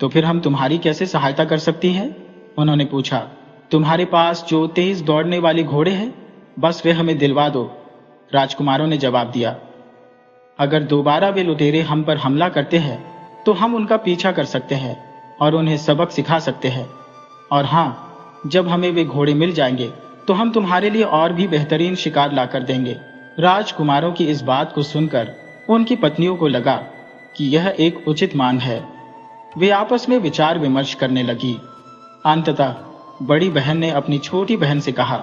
तो फिर हम तुम्हारी कैसे सहायता कर सकती हैं? उन्होंने पूछा। तुम्हारे पास जो तेज दौड़ने वाले घोड़े हैं, बस वे हमें दिलवा दो, राजकुमारों ने जवाब दिया। अगर दोबारा वे लुटेरे हम पर हमला करते हैं तो हम उनका पीछा कर सकते हैं और उन्हें सबक सिखा सकते हैं। और हाँ, जब हमें वे घोड़े मिल जाएंगे तो हम तुम्हारे लिए और भी बेहतरीन शिकार लाकर देंगे। राजकुमारों की इस बात को सुनकर उनकी पत्नियों को लगा कि यह एक उचित मांग है। वे आपस में विचार विमर्श करने लगी। अंततः बड़ी बहन ने अपनी छोटी बहन से कहा,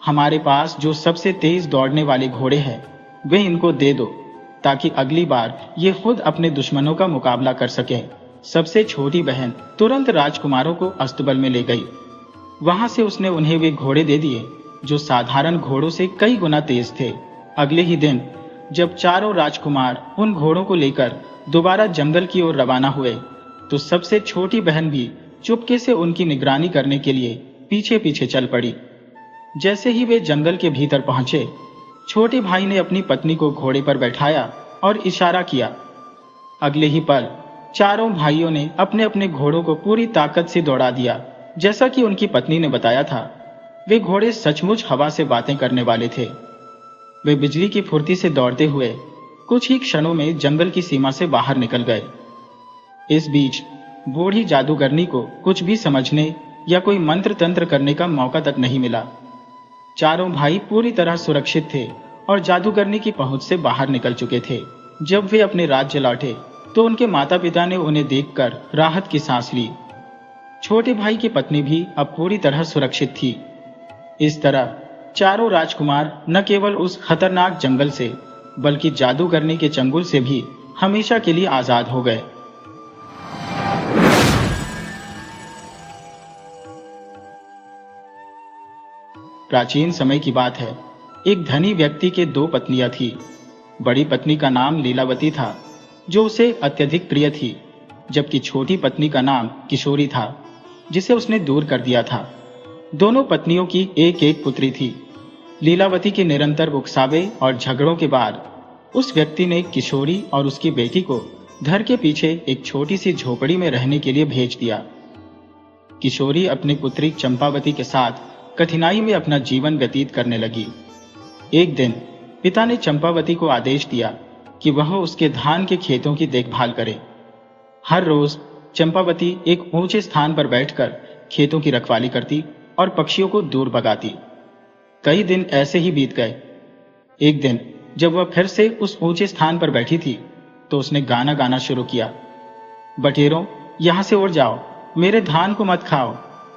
हमारे पास जो सबसे तेज दौड़ने वाले घोड़े हैं वे इनको दे दो, ताकि अगली बार ये खुद अपने दुश्मनों का मुकाबला कर सकें। सबसे छोटी बहन तुरंत राजकुमारों को अस्तबल में ले गई। वहां से उसने उन्हें वे घोड़े दे दिए जो साधारण घोड़ों से कई गुना तेज थे। अगले ही दिन जब चारों राजकुमार उन घोड़ों को लेकर दोबारा जंगल की ओर रवाना हुए तो सबसे छोटी बहन भी चुपके से उनकी निगरानी करने के लिए पीछे पीछे चल पड़ी। जैसे ही वे जंगल के भीतर पहुंचे, छोटे भाई ने अपनी पत्नी को घोड़े पर बैठाया और इशारा किया। अगले ही पल चारों भाइयों ने अपने अपने घोड़ों को पूरी ताकत से दौड़ा दिया। जैसा कि उनकी पत्नी ने बताया था, वे घोड़े सचमुच हवा से बातें करने वाले थे। वे बिजली की फुर्ती से दौड़ते हुए कुछ ही क्षणों में जंगल की सीमा से बाहर निकल गए। इस बीच बूढ़ी जादूगरनी को कुछ भी समझने या कोई मंत्र तंत्र करने का मौका तक नहीं मिला। चारों भाई पूरी तरह सुरक्षित थे और जादूगरनी की पहुंच से बाहर निकल चुके थे। जब वे अपने राज्य लौटे तो उनके माता पिता ने उन्हें देखकर राहत की सांस ली। छोटे भाई की पत्नी भी अब पूरी तरह सुरक्षित थी। इस तरह चारों राजकुमार न केवल उस खतरनाक जंगल से बल्कि जादूगरनी के चंगुल से भी हमेशा के लिए आजाद हो गए। प्राचीन समय की बात है। एक धनी व्यक्ति के दो पत्नियां थी। बड़ी पत्नी का नाम लीलावती था, जो उसे अत्यधिक प्रिय थी, जबकि छोटी पत्नी का नाम किशोरी था, जिसे उसने दूर कर दिया था। दोनों पत्नियों की एक एक पुत्री थी। लीलावती के निरंतर उकसावे और झगड़ों के बाद उस व्यक्ति ने किशोरी और उसकी बेटी को घर के पीछे एक छोटी सी झोपड़ी में रहने के लिए भेज दिया। किशोरी अपनी पुत्री चंपावती के साथ कठिनाई में अपना जीवन व्यतीत करने लगी। एक दिन पिता ने चंपावती को आदेश दिया कि वह उसके धान के खेतों की देखभाल करे। हर रोज चंपावती एक ऊंचे स्थान पर बैठकर खेतों की रखवाली करती और पक्षियों को दूर भगाती। कई दिन ऐसे ही बीत गए। एक दिन जब वह फिर से उस ऊंचे स्थान पर बैठी थी तो उसने गाना गाना शुरू किया। बटेरों, यहां से उड़ जाओ, मेरे धान को मत खाओ,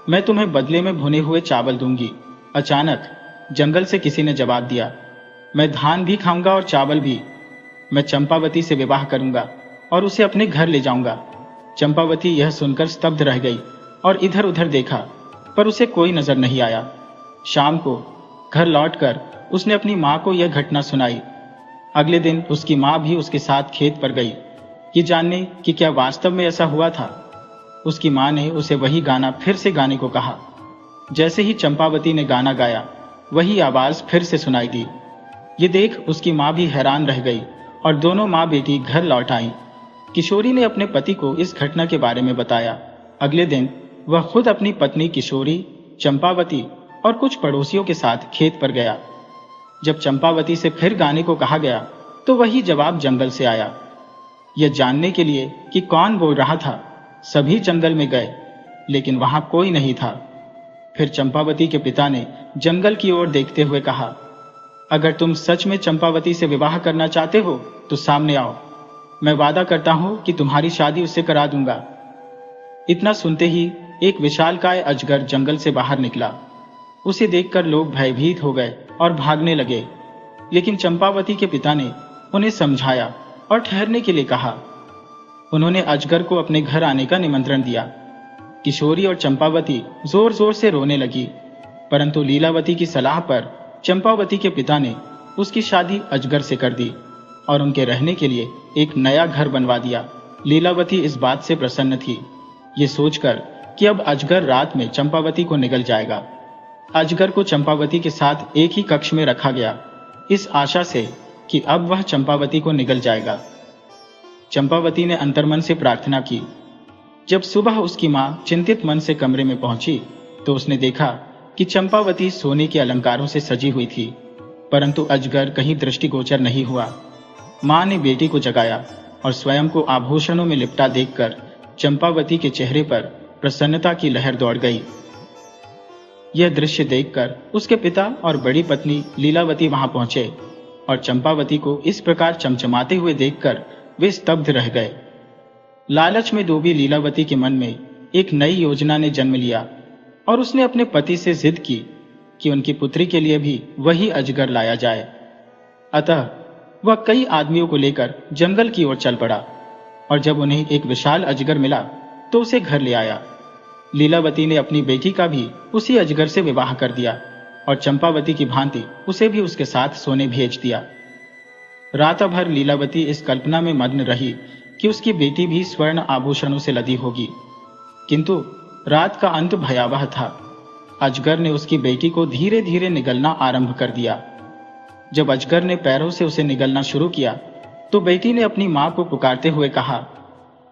मैं तुम्हें बदले में भुने हुए चावल दूंगी। अचानक जंगल से किसी ने जवाब दिया, मैं धान भी खाऊंगा और चावल भी। मैं चंपावती से विवाह करूंगा और उसे अपने घर ले जाऊंगा। चंपावती यह सुनकर स्तब्ध रह गई और इधर उधर देखा, पर उसे कोई नजर नहीं आया। शाम को घर लौटकर उसने अपनी माँ को यह घटना सुनाई। अगले दिन उसकी माँ भी उसके साथ खेत पर गई, ये जानने कि क्या वास्तव में ऐसा हुआ था। उसकी माँ ने उसे वही गाना फिर से गाने को कहा। जैसे ही चंपावती ने गाना गाया, वही आवाज फिर से सुनाई दी। ये देख उसकी माँ भी हैरान रह गई और दोनों माँ बेटी घर लौट आईं। किशोरी ने अपने पति को इस घटना के बारे में बताया। अगले दिन वह खुद अपनी पत्नी किशोरी, चंपावती और कुछ पड़ोसियों के साथ खेत पर गया। जब चंपावती से फिर गाने को कहा गया तो वही जवाब जंगल से आया। यह जानने के लिए कि कौन बोल रहा था, सभी जंगल में गए, लेकिन वहां कोई नहीं था। फिर चंपावती के पिता ने जंगल की ओर देखते हुए कहा, अगर तुम सच में चंपावती से विवाह करना चाहते हो तो सामने आओ। मैं वादा करता हूं कि तुम्हारी शादी उससे करा दूंगा। इतना सुनते ही एक विशालकाय अजगर जंगल से बाहर निकला। उसे देखकर लोग भयभीत हो गए और भागने लगे, लेकिन चंपावती के पिता ने उन्हें समझाया और ठहरने के लिए कहा। उन्होंने अजगर को अपने घर आने का निमंत्रण दिया। किशोरी और चंपावती जोर जोर से रोने लगी, परंतु लीलावती की सलाह पर चंपावती के पिता ने उसकी शादी अजगर से कर दी और उनके रहने के लिए एक नया घर बनवा दिया। लीलावती इस बात से प्रसन्न थी, ये सोचकर कि अब अजगर रात में चंपावती को निगल जाएगा। अजगर को चंपावती के साथ एक ही कक्ष में रखा गया, इस आशा से कि अब वह चंपावती को निगल जाएगा। चंपावती ने अंतर्मन से प्रार्थना की। जब सुबह उसकी मां चिंतित मन से कमरे में पहुंची तो उसने देखा कि चंपावती सोने के अलंकारों से सजी हुई थी, परंतु अजगर कहीं दृष्टिगोचर नहीं हुआ। मां ने बेटी को जगाया और स्वयं को आभूषणों में लिपटा देखकर चंपावती के चेहरे पर प्रसन्नता की लहर दौड़ गई। यह दृश्य देखकर उसके पिता और बड़ी पत्नी लीलावती वहां पहुंचे और चंपावती को इस प्रकार चमचमाते हुए देखकर वे स्तब्ध रह गए। लालच में डूबी लीलावती के मन में एक नई योजना ने जन्म लिया और उसने अपने पति से जिद की कि उनकी पुत्री के लिए भी वही अजगर लाया जाए। अतः वह कई आदमियों को लेकर जंगल की ओर चल पड़ा और जब उन्हें एक विशाल अजगर मिला तो उसे घर ले आया। लीलावती ने अपनी बेटी का भी उसी अजगर से विवाह कर दिया और चंपावती की भांति उसे भी उसके साथ सोने भेज दिया। रात भर लीलावती इस कल्पना में मग्न रही कि उसकी बेटी भी स्वर्ण आभूषणों से लदी होगी, किंतु रात का अंत भयावह था। अजगर ने उसकी बेटी को धीरे धीरे निगलना आरंभ कर दिया। जब अजगर ने पैरों से उसे निगलना शुरू किया तो बेटी ने अपनी मां को पुकारते हुए कहा,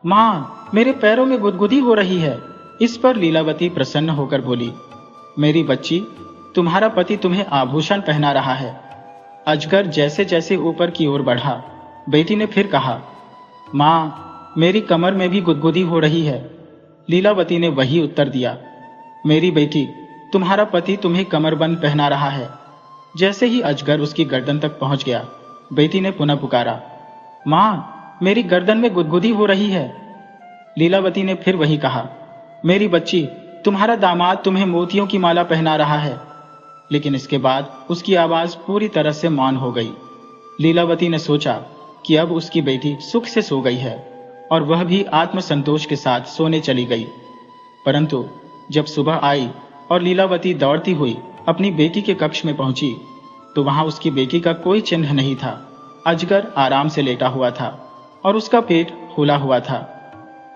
मां, मेरे पैरों में गुदगुदी हो रही है। इस पर लीलावती प्रसन्न होकर बोली, मेरी बच्ची, तुम्हारा पति तुम्हें आभूषण पहना रहा है। अजगर जैसे जैसे ऊपर की ओर बढ़ा, बेटी ने फिर कहा, मां, मेरी कमर में भी गुदगुदी हो रही है। लीलावती ने वही उत्तर दिया, मेरी बेटी, तुम्हारा पति तुम्हें कमरबंद पहना रहा है। जैसे ही अजगर उसकी गर्दन तक पहुंच गया, बेटी ने पुनः पुकारा, मां, मेरी गर्दन में गुदगुदी हो रही है। लीलावती ने फिर वही कहा, मेरी बच्ची, तुम्हारा दामाद तुम्हें मोतियों की माला पहना रहा है। लेकिन इसके बाद उसकी आवाज पूरी तरह से मौन हो गई। लीलावती ने सोचा कि अब उसकी बेटी सुख से सो गई है और वह भी आत्मसंतोष के साथ सोने चली गई। परंतु जब सुबह आई और लीलावती दौड़ती हुई अपनी बेटी के कक्ष में पहुंची तो वहां उसकी बेटी का कोई चिन्ह नहीं था। अजगर आराम से लेटा हुआ था और उसका पेट फूला हुआ था।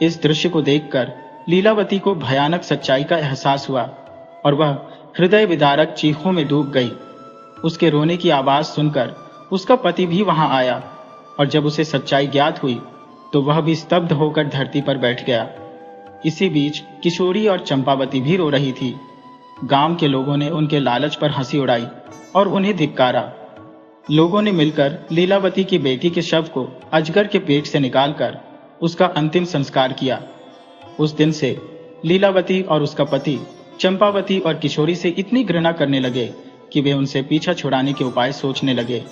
इस दृश्य को देखकर लीलावती को भयानक सच्चाई का एहसास हुआ और वह हृदय विदारक चीखों में डूब गई। उसके रोने की आवाज सुनकर उसका पति भी वहां आया और जब उसे सच्चाई ज्ञात हुई तो वह भी स्तब्ध होकर धरती पर बैठ गया। इसी बीच किशोरी और चंपावती भी रो रही थी। गांव के लोगों ने उनके लालच पर हंसी उड़ाई और उन्हें धिक्कारा। लोगों ने मिलकर लीलावती की बेटी के शव को अजगर के पेट से निकालकर उसका अंतिम संस्कार किया। उस दिन से लीलावती और उसका पति चंपावती और किशोरी से इतनी घृणा करने लगे कि वे उनसे पीछा छुड़ाने के उपाय सोचने लगे।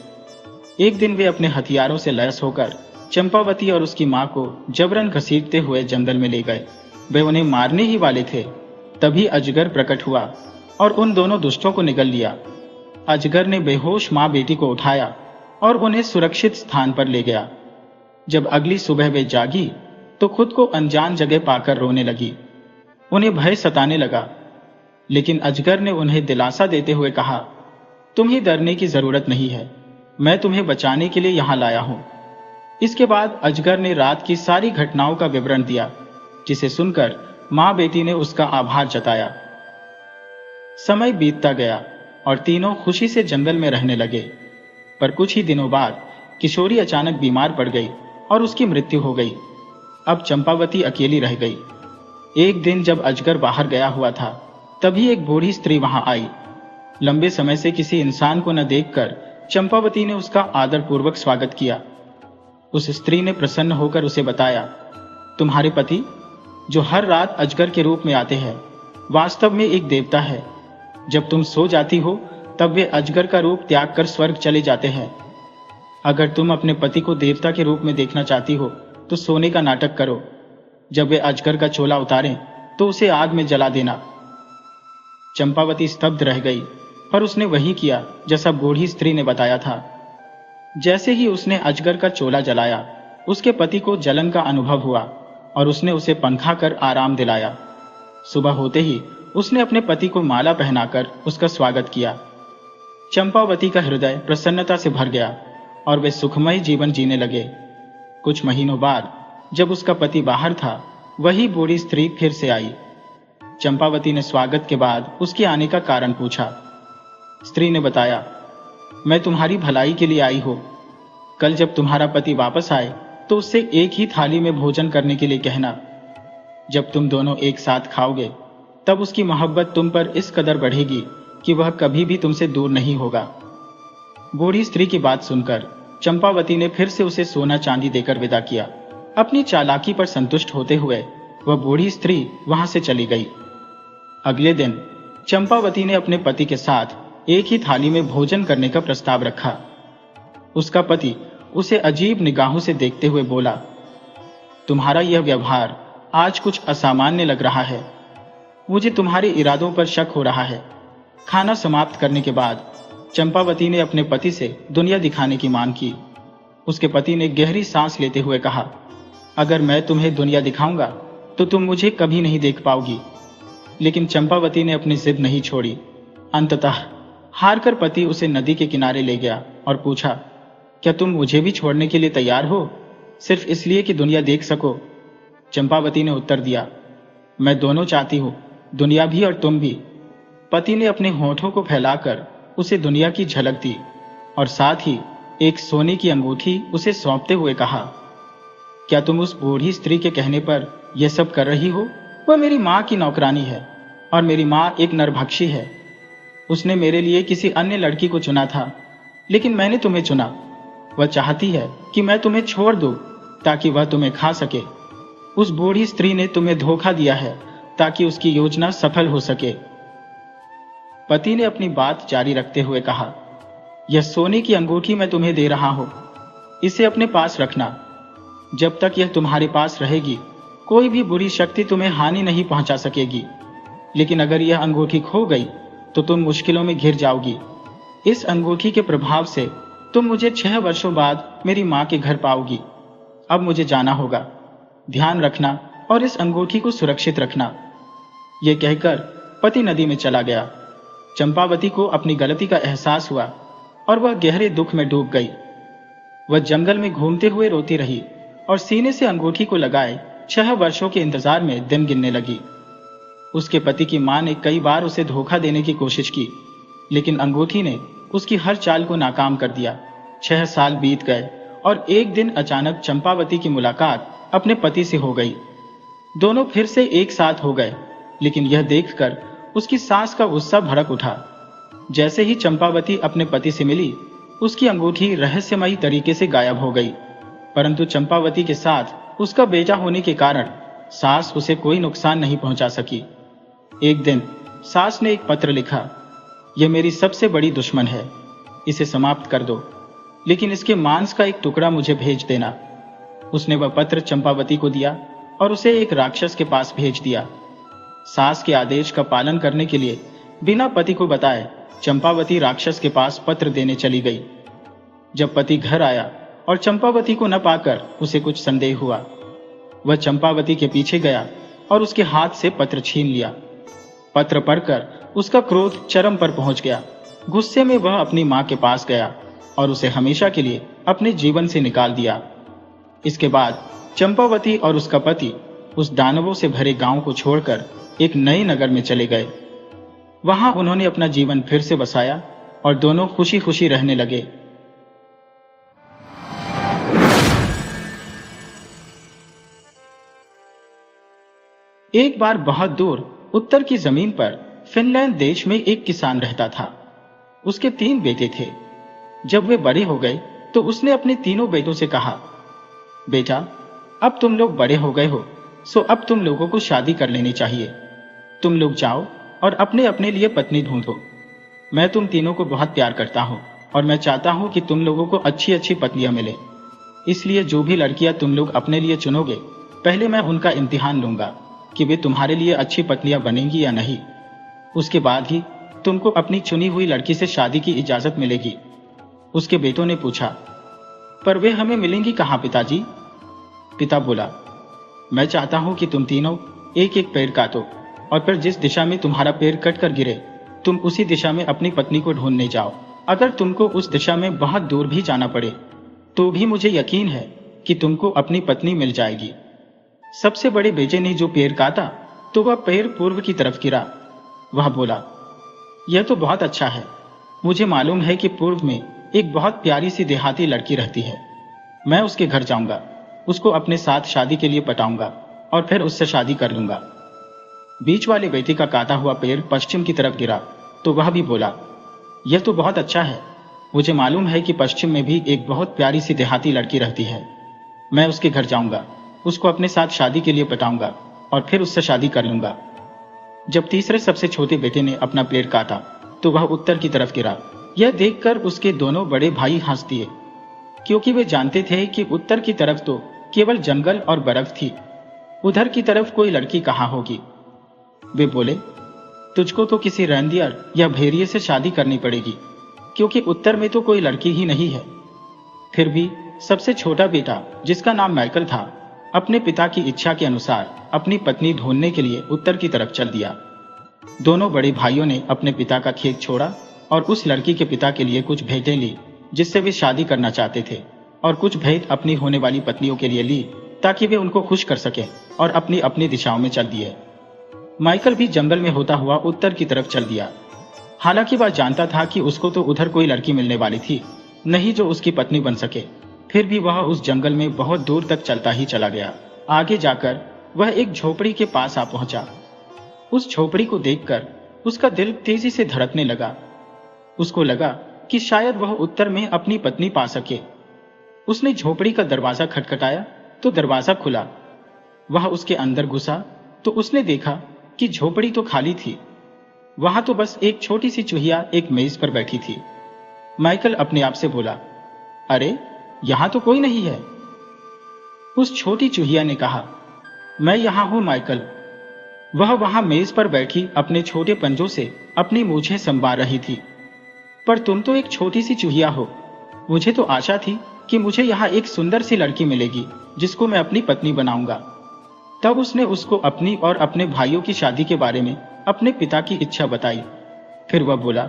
एक दिन वे अपने हथियारों से लैस होकर चंपावती और उसकी मां को जबरन घसीटते हुए जंगल में ले गए। वे उन्हें मारने ही वाले थे, तभी अजगर प्रकट हुआ और उन दोनों दुष्टों को निगल लिया। अजगर ने बेहोश मां बेटी को उठाया और उन्हें सुरक्षित स्थान पर ले गया। जब अगली सुबह वे जागी तो खुद को अनजान जगह पाकर रोने लगी। उन्हें भय सताने लगा, लेकिन अजगर ने उन्हें दिलासा देते हुए कहा, तुम्हें डरने की जरूरत नहीं है, मैं तुम्हें बचाने के लिए यहां लाया हूं। इसके बाद अजगर ने रात की सारी घटनाओं का विवरण दिया, जिसे सुनकर मां बेटी ने उसका आभार जताया। समय बीतता गया और तीनों खुशी से जंगल में रहने लगे। पर कुछ ही दिनों बाद किशोरी अचानक बीमार पड़ गई और उसकी मृत्यु हो गई। अब चंपावती अकेली रह गई। एक दिन जब अजगर बाहर गया हुआ था, तभी एक बूढ़ी स्त्री वहां आई। लंबे समय से किसी इंसान को न देखकर चंपावती ने उसका आदरपूर्वक स्वागत किया। उस स्त्री ने प्रसन्न होकर उसे बताया, तुम्हारे पति, जो हर रात अजगर के रूप में आते हैं, वास्तव में एक देवता है। जब तुम सो जाती हो तब वे अजगर का रूप त्याग कर स्वर्ग चले जाते हैं। अगर तुम अपने पति को देवता के रूप में देखना चाहती हो तो सोने का नाटक करो। जब वे अजगर का चोला उतारें तो उसे आग में जला देना। चंपावती स्तब्ध रह गई, पर उसने वही किया जैसा बूढ़ी स्त्री ने बताया था। जैसे ही उसने अजगर का चोला जलाया, उसके पति को जलन का अनुभव हुआ और उसने उसे पंखा कर आराम दिलाया। सुबह होते ही उसने अपने पति को माला पहनाकर उसका स्वागत किया। चंपावती का हृदय प्रसन्नता से भर गया और वे सुखमय जीवन जीने लगे। कुछ महीनों बाद जब उसका पति बाहर था, वही बूढ़ी स्त्री फिर से आई। चंपावती ने स्वागत के बाद उसके आने का कारण पूछा। स्त्री ने बताया, मैं तुम्हारी भलाई के लिए आई हूं। कल जब तुम्हारा पति वापस आए तो उससे एक ही थाली में भोजन करने के लिए कहना। जब तुम दोनों एक साथ खाओगे तब उसकी मोहब्बत तुम पर इस कदर बढ़ेगी कि वह कभी भी तुमसे दूर नहीं होगा। बूढ़ी स्त्री की बात सुनकर चंपावती ने फिर से उसे सोना चांदी देकर विदा किया। अपनी चालाकी पर संतुष्ट होते हुए वह बूढ़ी स्त्री वहां से चली गई। अगले दिन चंपावती ने अपने पति के साथ एक ही थाली में भोजन करने का प्रस्ताव रखा। उसका पति उसे अजीब निगाहों से देखते हुए बोला, तुम्हारा यह व्यवहार आज कुछ असामान्य लग रहा है। मुझे तुम्हारे इरादों पर शक हो रहा है। खाना समाप्त करने के बाद चंपावती ने अपने पति से दुनिया दिखाने की मांग की। उसके पति ने गहरी सांस लेते हुए कहा, अगर मैं तुम्हें दुनिया दिखाऊंगा तो तुम मुझे कभी नहीं देख पाओगी। लेकिन चंपावती ने अपनी जिद नहीं छोड़ी। अंततः हारकर पति उसे नदी के किनारे ले गया और पूछा, क्या तुम मुझे भी छोड़ने के लिए तैयार हो, सिर्फ इसलिए कि दुनिया देख सको? चंपावती ने उत्तर दिया, मैं दोनों चाहती हूं, दुनिया भी और तुम भी। पति ने अपने होठों को फैलाकर उसे दुनिया की झलक दी और साथ ही एक सोने की अंगूठी उसे सौंपते हुए कहा, क्या तुम उस बूढ़ी स्त्री के कहने पर यह सब कर रही हो? वह मेरी माँ की नौकरानी है और मेरी माँ एक नरभक्षी है। उसने मेरे लिए किसी अन्य लड़की को चुना था, लेकिन मैंने तुम्हें चुना। वह चाहती है कि मैं तुम्हें छोड़ दूं ताकि वह तुम्हें खा सके। उस बूढ़ी स्त्री ने तुम्हें धोखा दिया है ताकि उसकी योजना सफल हो सके। पति ने अपनी बात जारी रखते हुए कहा, यह सोने की अंगूठी मैं तुम्हें दे रहा हूं, इसे अपने पास रखना। जब तक यह तुम्हारे पास रहेगी कोई भी बुरी शक्ति तुम्हें हानि नहीं पहुंचा सकेगी। लेकिन अगर यह अंगूठी खो गई तो तुम मुश्किलों में घिर जाओगी। इस अंगूठी के प्रभाव से तुम मुझे 6 वर्षों बाद मेरी मां के घर पाओगी। अब मुझे जाना होगा, ध्यान रखना और इस अंगूठी को सुरक्षित रखना। यह कहकर पति नदी में चला गया। चंपावती को अपनी गलती का एहसास हुआ और वह गहरे दुख में डूब गई। वह जंगल में घूमते हुए रोती रही और सीने से अंगूठी को लगाए 6 वर्षों के इंतजार में दिन गिनने लगी। उसके पति की मां ने कई बार उसे धोखा देने की कोशिश की, लेकिन अंगूठी ने उसकी हर चाल को नाकाम कर दिया। 6 साल बीत गए और एक दिन अचानक चंपावती की मुलाकात अपने पति से हो गई। दोनों फिर से एक साथ हो गए, लेकिन यह देखकर उसकी सास का गुस्सा भड़क उठा। जैसे ही चंपावती अपने पति से मिली, उसकी अंगूठी रहस्यमयी तरीके से गायब हो गई। परंतु चंपावती के साथ उसका बेटा होने के कारण सास उसे कोई नुकसान नहीं पहुंचा सकी। एक दिन सास ने एक पत्र लिखा, यह मेरी सबसे बड़ी दुश्मन है, इसे समाप्त कर दो, लेकिन इसके मांस का एक टुकड़ा मुझे भेज देना। उसने वह पत्र चंपावती को दिया और उसे एक राक्षस के पास भेज दिया। सास के आदेश का पालन करने के लिए बिना पति को बताए चंपावती राक्षस के पास पत्र देने चली गई। जब पति घर आया और चंपावती को न पाकर उसे कुछ संदेह हुआ, वह चंपावती के पीछे गया और उसके हाथ से पत्र छीन लिया। पत्र पढ़कर उसका क्रोध चरम पर पहुंच गया। गुस्से में वह अपनी मां के पास गया और उसे हमेशा के लिए अपने जीवन से निकाल दिया। इसके बाद चंपावती और उसका पति उस दानवों से भरे गांव को छोड़कर एक नए नगर में चले गए। वहां उन्होंने अपना जीवन फिर से बसाया और दोनों खुशी खुशी रहने लगे। एक बार बहुत दूर उत्तर की जमीन पर फिनलैंड देश में एक किसान रहता था। उसके 3 बेटे थे। जब वे बड़े हो गए तो उसने अपने तीनों बेटों से कहा, बेटा, अब तुम लोग बड़े हो गए हो, सो अब तुम लोगों को शादी कर लेनी चाहिए। तुम लोग जाओ और अपने अपने लिए पत्नी ढूंढो। मैं तुम तीनों को बहुत प्यार करता हूँ और मैं चाहता हूँ कि तुम लोगों को अच्छी अच्छी पत्नियां मिले। इसलिए जो भी लड़कियां तुम लोग अपने लिए चुनोगे, पहले मैं उनका इम्तिहान लूंगा कि वे तुम्हारे लिए अच्छी पत्नियां बनेंगी या नहीं। उसके बाद ही तुमको अपनी चुनी हुई लड़की से शादी की इजाजत मिलेगी। उसके बेटों ने पूछा, पर वे हमें मिलेंगी कहाँ पिताजी? पिता बोला, मैं चाहता हूं कि तुम तीनों एक एक पेड़ काटो और फिर जिस दिशा में तुम्हारा पेड़ कट कर गिरे, तुम उसी दिशा में अपनी पत्नी को ढूंढने जाओ। अगर तुमको उस दिशा में बहुत दूर भी जाना पड़े तो भी मुझे यकीन है कि तुमको अपनी पत्नी मिल जाएगी। सबसे बड़े बेटे ने जो पेड़ काटा तो वह पेड़ पूर्व की तरफ गिरा। वह बोला, यह तो बहुत अच्छा है। मुझे मालूम है कि पूर्व में एक बहुत प्यारी सी देहाती लड़की रहती है। मैं उसके घर जाऊंगा, उसको अपने साथ शादी के लिए पटाऊंगा और फिर उससे शादी कर लूंगा। बीच वाले बेटे का काटा हुआ पेड़ पश्चिम की तरफ गिरा तो वह भी बोला, यह तो बहुत अच्छा है। मुझे मालूम है कि पश्चिम में भी एक बहुत प्यारी सी देहाती लड़की रहती है। मैं उसके घर जाऊंगा, उसको अपने साथ शादी के लिए पटाऊंगा और फिर उससे शादी कर लूंगा। जब तीसरे सबसे छोटे बेटे ने अपना पेड़ काटा तो वह उत्तर की तरफ गिरा। यह देखकर उसके दोनों बड़े भाई हंस दिए, क्योंकि वे जानते थे कि उत्तर की तरफ तो केवल जंगल और बर्फ थी, उधर की तरफ कोई लड़की कहाँ होगी। वे बोले, तुझको तो किसी रेंडियर या भेड़िए से शादी करनी पड़ेगी, क्योंकि उत्तर में तो कोई लड़की ही नहीं है। फिर भी सबसे छोटा बेटा, जिसका नाम माइकल था, अपने पिता की इच्छा के अनुसार अपनी पत्नी ढूंढने के लिए उत्तर की तरफ चल दिया। दोनों बड़े भाइयों ने अपने पिता का खेत छोड़ा और उस लड़की के पिता के लिए कुछ भेंटें ली जिससे वे शादी करना चाहते थे, और कुछ भेंट अपनी होने वाली पत्नियों के लिए ली ताकि वे उनको खुश कर सकें, और अपनी अपनी दिशाओं में चल दिए। माइकल भी जंगल में होता हुआ उत्तर की तरफ चल दिया। हालांकि वह जानता था कि उसको तो उधर कोई लड़की मिलने वाली थी नहीं जो उसकी पत्नी बन सके, फिर भी वह उस जंगल में बहुत दूर तक चलता ही चला गया। आगे जाकर वह एक झोपड़ी के पास आ पहुंचा। उस झोपड़ी को देखकर उसका दिल तेजी से धड़कने लगा। उसको लगा कि शायद वह उत्तर में अपनी पत्नी पा सके। उसने झोपड़ी का दरवाजा खटखटाया तो दरवाजा खुला। वह उसके अंदर घुसा तो उसने देखा कि झोपड़ी तो खाली थी। वहां तो बस एक छोटी सी चूहिया एक मेज पर बैठी थी। माइकल अपने आप से बोला, अरे, यहां तो कोई नहीं है। उस छोटी चूहिया ने कहा, मैं यहां हूं माइकल। वह वहां मेज पर बैठी अपने छोटे पंजों से अपनी मूछें संवार रही थी। पर तुम तो एक छोटी सी चूहिया हो। मुझे तो आशा थी कि मुझे यहाँ एक सुंदर सी लड़की मिलेगी जिसको मैं अपनी पत्नी बनाऊंगा। तब उसने उसको अपनी और अपने भाइयों की शादी के बारे में अपने पिता की इच्छा बताई। फिर वह बोला,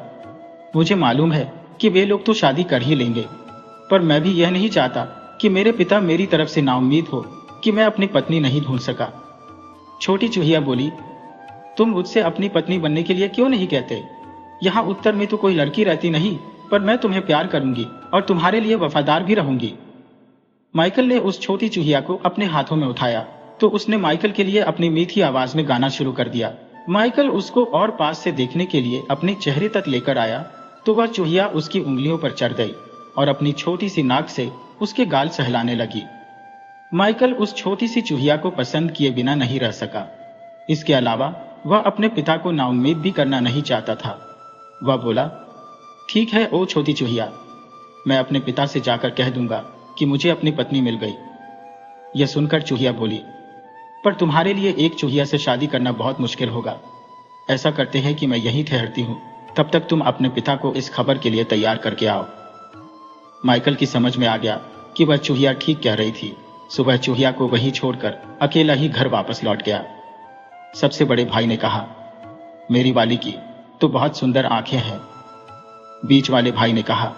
मुझे मालूम है कि वे लोग तो शादी कर ही लेंगे, पर मैं भी यह नहीं चाहता कि मेरे पिता मेरी तरफ से नाउम्मीद हो कि मैं अपनी पत्नी नहीं ढूंढ सका। छोटी चूहिया बोली, तुम मुझसे अपनी पत्नी बनने के लिए क्यों नहीं कहते? यहाँ उत्तर में तो कोई लड़की रहती नहीं, पर मैं तुम्हें प्यार करूंगी और तुम्हारे लिए वफादार भी रहूंगी। माइकल ने उस छोटी चूहिया को अपने हाथों में उठाया तो उसने माइकल के लिए अपनी मीठी आवाज में गाना शुरू कर दिया। माइकल उसको और पास से देखने के लिए अपने चेहरे तक लेकर आया तो वह चूहिया उसकी उंगलियों पर चढ़ गई और अपनी छोटी सी नाक से उसके गाल सहलाने लगी। माइकल उस छोटी सी चूहिया को पसंद किए बिना नहीं रह सका। इसके अलावा वह अपने पिता को नाउम्मीद भी करना नहीं चाहता था। वह बोला, ठीक है ओ छोटी चूहिया, मैं अपने पिता से जाकर कह दूंगा कि मुझे अपनी पत्नी मिल गई। यह सुनकर चूहिया बोली, पर तुम्हारे लिए एक चूहिया से शादी करना बहुत मुश्किल होगा। ऐसा करते हैं कि मैं यहीं ठहरती हूँ, तब तक तुम अपने पिता को इस खबर के लिए तैयार करके आओ। माइकल की समझ में आ गया कि वह चूहिया ठीक कह रही थी। सुबह चूहिया को वहीं छोड़कर अकेला ही घर वापस लौट गया। सबसे बड़े भाई ने कहा, मेरी वाली की तो बहुत सुंदर आंखें हैं। बीच वाले भाई ने कहा,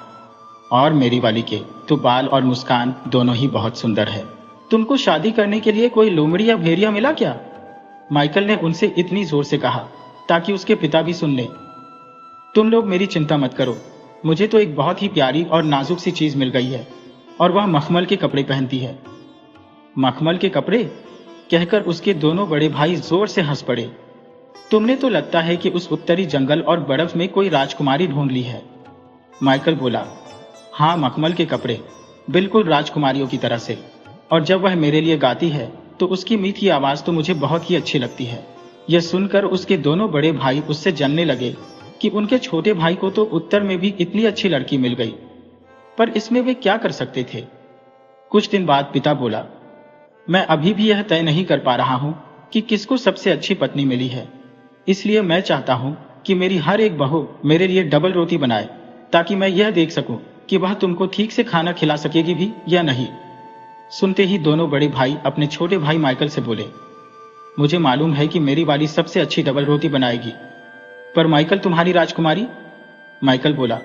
और मेरी वाली के तो बाल और मुस्कान दोनों ही बहुत सुंदर है। तुमको शादी करने के लिए कोई लोमड़ी या भेड़िया मिला क्या? माइकल ने उनसे इतनी जोर से कहा ताकि उसके पिता भी सुन ले। तुम लोग मेरी चिंता मत करो, मुझे तो एक बहुत ही प्यारी और नाजुक सी चीज मिल गई है और वह मखमल के कपड़े पहनती है। मखमल के कपड़े? कहकर उसके दोनों बड़े भाई जोर से हंस पड़े। तुमने तो लगता है कि उस उत्तरी जंगल और बर्फ में कोई राजकुमारी ढूंढ ली है। माइकल बोला, हाँ, मखमल के कपड़े, बिल्कुल राजकुमारियों की तरह से। और जब वह मेरे लिए गाती है तो उसकी मीठी आवाज तो मुझे बहुत ही अच्छी लगती है। यह सुनकर उसके दोनों बड़े भाई उससे जलने लगे कि उनके छोटे भाई को तो उत्तर में भी इतनी अच्छी लड़की मिल गई, पर इसमें वे क्या कर सकते थे। कुछ दिन बाद पिता बोला, मैं अभी भी यह तय नहीं कर पा रहा हूं कि किसको सबसे अच्छी पत्नी मिली है, इसलिए मैं चाहता हूं कि मेरी हर एक बहू मेरे लिए डबल रोटी बनाए, ताकि मैं यह देख सकूं कि वह तुमको ठीक से खाना खिला सकेगी भी या नहीं। सुनते ही दोनों बड़े भाई अपने छोटे भाई माइकल से बोले, मुझे मालूम है कि मेरी वाली सबसे अच्छी डबल रोटी बनाएगी, पर माइकल तुम्हारी राजकुमारी? माइकल बोला,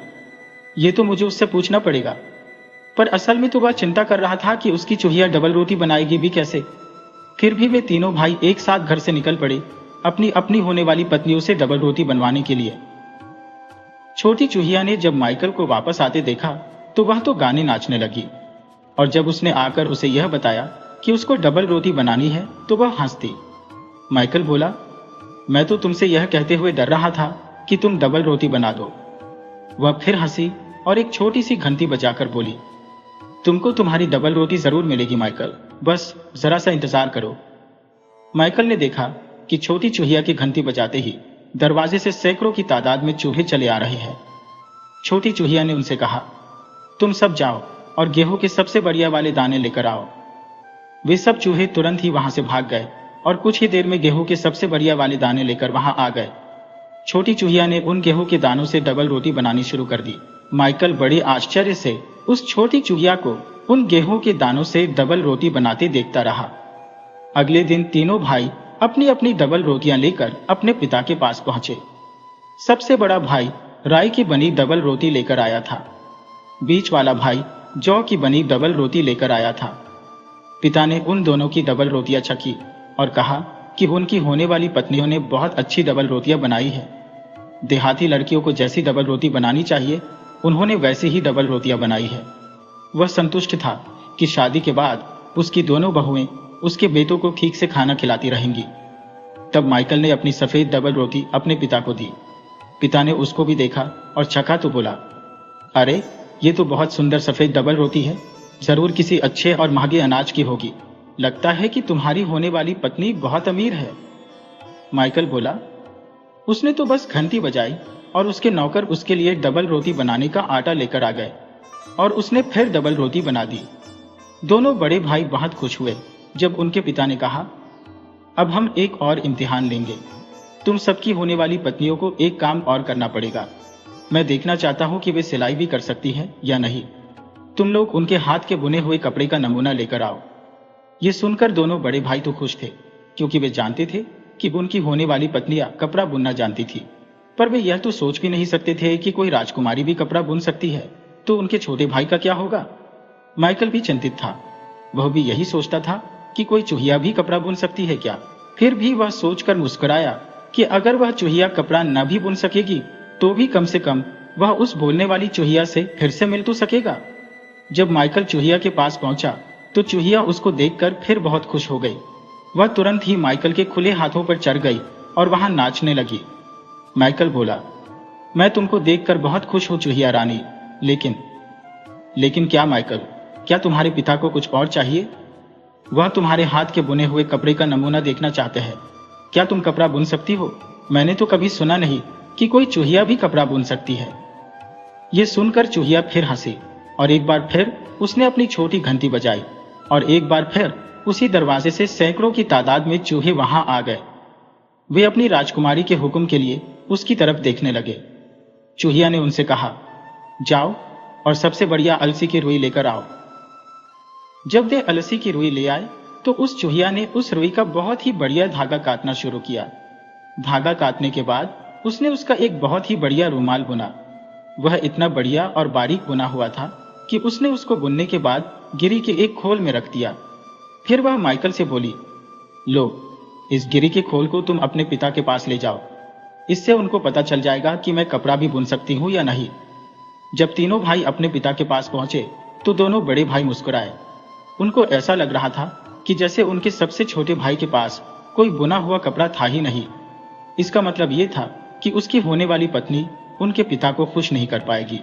यह तो मुझे उससे पूछना पड़ेगा, पर असल में तो वह चिंता कर रहा था कि उसकी चूहिया डबल रोटी बनाएगी भी कैसे। फिर भी वे तीनों भाई एक साथ घर से निकल पड़े अपनी अपनी होने वाली पत्नियों से डबल रोटी बनवाने के लिए। छोटी चूहिया ने जब माइकल को वापस आते देखा तो वह तो गाने नाचने लगी, और जब उसने आकर उसे यह बताया कि उसको डबल रोटी बनानी है तो वह हंसती। माइकल बोला, मैं तो तुमसे यह कहते हुए डर रहा था कि तुम डबल रोटी बना दो। वह फिर हंसी और एक छोटी सी घंटी बजाकर बोली, तुमको तुम्हारी डबल रोटी जरूर मिलेगी माइकल, बस जरा सा इंतजार करो। माइकल ने देखा कि छोटी चूहिया की घंटी बजाते ही दरवाजे से सैकड़ों की तादाद में चूहे चले आ रहे हैं। छोटी चूहिया ने उनसे कहा, तुम सब जाओ और गेहूं के सबसे बढ़िया वाले दाने लेकर आओ। वे सब चूहे तुरंत ही वहां से भाग गए और कुछ ही देर में गेहूं के सबसे बढ़िया वाले दाने लेकर वहां आ गए। छोटी चूहिया ने उन गेहूं के दानों से डबल रोटी बनानी शुरू कर दी। माइकल बड़े आश्चर्य से उस छोटी चूहिया को उन गेहूं के दानों से डबल रोटी बनाते देखता रहा। अगले दिन तीनों भाई अपनी अपनी डबल रोटियां लेकर अपने पिता के पास पहुंचे। सबसे बड़ा भाई राई की बनी डबल रोटी लेकर आया था। बीच वाला भाई जौ की बनी डबल रोटी लेकर आया था। पिता ने उन दोनों की डबल रोटियां चखी और कहा कि उनकी होने वाली पत्नियों ने बहुत अच्छी डबल रोटियां बनाई है। देहाती लड़कियों को जैसी डबल रोटी बनानी चाहिए उन्होंने वैसी ही डबल रोटियां बनाई है। वह संतुष्ट था कि शादी के बाद उसकी दोनों बहुएं उसके बेटों को ठीक से खाना खिलाती रहेंगी। तब माइकल ने अपनी सफेद डबल रोटी अपने पिता को दी। पिता ने उसको भी देखा और चखा तो बोला, अरे ये तो बहुत सुंदर सफेद डबल रोटी है, जरूर किसी अच्छे और महंगे अनाज की होगी। लगता है कि तुम्हारी होने वाली पत्नी बहुत अमीर है। माइकल बोला, उसने तो बस घंटी बजाई और उसके नौकर उसके लिए डबल रोटी बनाने का आटा लेकर आ गए और उसने फिर डबल रोटी बना दी। दोनों बड़े भाई बहुत खुश हुए जब उनके पिता ने कहा, अब हम एक और इम्तिहान लेंगे। तुम सबकी होने वाली पत्नियों को एक काम और करना पड़ेगा। मैं देखना चाहता हूं कि वे सिलाई भी कर सकती हैं या नहीं। तुम लोग उनके हाथ के बुने हुए कपड़े का नमूना लेकर आओ। ये सुनकर दोनों बड़े भाई तो खुश थे, क्योंकि वे जानते थे कि उनकी होने वाली पत्नियां कपड़ा बुनना जानती थी, पर वे यह तो सोच भी नहीं सकते थे कि कोई राजकुमारी भी कपड़ा बुन सकती है, तो उनके छोटे भाई का क्या होगा। माइकल भी चिंतित था। वह भी यही सोचता था कि कोई चूहिया भी कपड़ा बुन सकती है क्या। फिर भी वह सोचकर मुस्कुराया कि अगर वह चूहिया कपड़ा न भी बुन सकेगी तो भी कम से कम वह उस बोलने वाली चूहिया से फिर से मिल तो सकेगा। जब माइकल चूहिया के पास पहुंचा तो चूहिया उसको देखकर फिर बहुत खुश हो गई। वह तुरंत ही माइकल के खुले हाथों पर चढ़ गई और वहां नाचने लगी। माइकल बोला, मैं तुमको देखकर बहुत खुश हूं चूहिया रानी, लेकिन क्या माइकल, क्या तुम्हारे पिता को कुछ और चाहिए? वह तुम्हारे हाथ के बुने हुए कपड़े का नमूना देखना चाहते हैं। क्या तुम कपड़ा बुन सकती हो? मैंने तो कभी सुना नहीं कि कोई चूहिया भी कपड़ा बुन सकती है। यह सुनकर चूहिया फिर हंसी और एक बार फिर उसने अपनी छोटी घंटी बजाई और एक बार फिर उसी दरवाजे से सैकड़ों की तादाद में चूहे वहां आ गए। वे अपनी राजकुमारी के हुक्म के लिए उसकी तरफ देखने लगे। चूहिया ने उनसे कहा, जाओ और सबसे बढ़िया अलसी की रुई लेकर आओ। जब वे अलसी की रुई ले आए तो उस चूहिया ने उस रुई का बहुत ही बढ़िया धागा काटना शुरू किया। धागा काटने के बाद उसने उसका एक बहुत ही बढ़िया रुमाल बुना। वह इतना बढ़िया और बारीक बुना हुआ था कि उसने उसको बुनने के बाद गिरी के एक खोल में रख दिया। फिर वह माइकल से बोली, लो, इस गिरी के खोल को तुम अपने पिता के पास ले जाओ। इससे उनको पता चल जाएगा कि मैं कपड़ा भी बुन सकती हूं या नहीं। जब तीनों भाई अपने पिता के पास पहुंचे तो दोनों बड़े भाई मुस्कुराए। उनको ऐसा लग रहा था कि जैसे उनके सबसे छोटे भाई के पास कोई बुना हुआ कपड़ा था ही नहीं। इसका मतलब ये था कि उसकी होने वाली पत्नी उनके पिता को खुश नहीं कर पाएगी।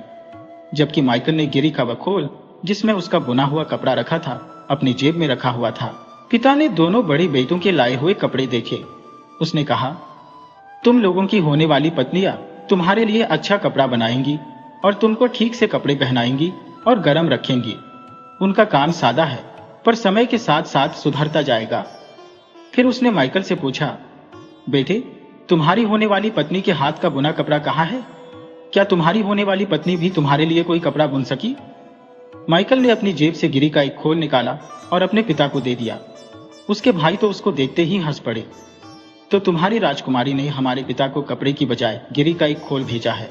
जबकि माइकल ने गिरी का वह खोल जिसमें उसका बुना हुआ कपड़ा रखा था अपनी जेब में रखा हुआ था। पिता ने दोनों बड़े बेटों के लाए हुए कपड़े देखे। उसने कहा, तुम लोगों की होने वाली पत्नियां तुम्हारे लिए अच्छा कपड़ा बनाएंगी और तुमको ठीक से कपड़े पहनाएंगी और गर्म रखेंगी। उनका काम सादा है पर समय के साथ साथ सुधरता जाएगा। फिर उसने माइकल से पूछा, बेटे, तुम्हारी होने वाली पत्नी के हाथ का बुना कपड़ा कहाँ है? क्या तुम्हारी होने वाली पत्नी भी तुम्हारे लिए कोई कपड़ा बुन सकी? माइकल ने अपनी जेब से गिरी का एक खोल निकाला और अपने पिता को दे दिया। उसके भाई तो उसको देखते ही हंस पड़े। तो तुम्हारी राजकुमारी ने हमारे पिता को कपड़े की बजाय गिरी का एक खोल भेजा है।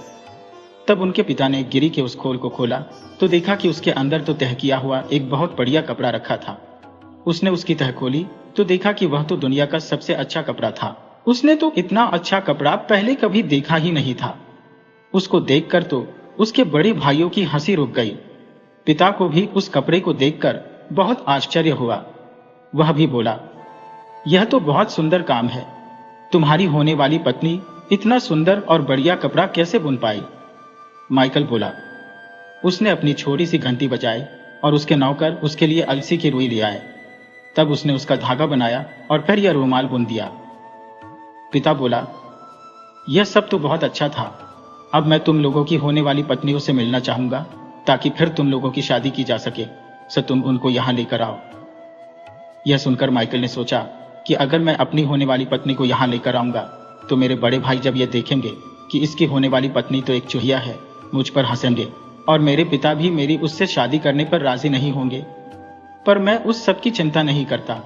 तब उनके पिता ने गिरी के उस खोल को खोला तो देखा कि उसके अंदर तो तह किया हुआ एक बहुत बढ़िया कपड़ा रखा था। उसने उसकी तह खोली तो देखा कि वह तो दुनिया का सबसे अच्छा कपड़ा था। उसने तो इतना अच्छा कपड़ा पहले कभी देखा ही नहीं था। उसको देखकर तो उसके बड़े भाइयों की हंसी रुक गई। पिता को भी उस कपड़े को देखकर बहुत आश्चर्य हुआ। वह भी बोला, यह तो बहुत सुंदर काम है। तुम्हारी होने वाली पत्नी इतना सुंदर और बढ़िया कपड़ा कैसे बुन पाई? माइकल बोला। उसने अपनी छोटी सी घंटी बजाई और उसके नौकर उसके लिए अलसी की रुई ले आए। तब उसने उसका धागा बनाया और फिर यह रुमाल बुन दिया। पिता बोला, यह सब तो बहुत अच्छा था। अब मैं तुम लोगों की होने वाली पत्नियों से मिलना चाहूंगा ताकि फिर तुम लोगों की शादी की जा सके। सो तुम उनको यहां लेकर आओ। यह सुनकर माइकल ने सोचा कि अगर मैं अपनी होने वाली पत्नी को यहां लेकर आऊंगा तो मेरे बड़े भाई जब यह देखेंगे कि इसकी होने वाली पत्नी तो एक चूहिया है, मुझ पर हंसेंगे और मेरे पिता भी मेरी उससे शादी करने पर राजी नहीं होंगे। पर मैं उस सब की चिंता नहीं करता।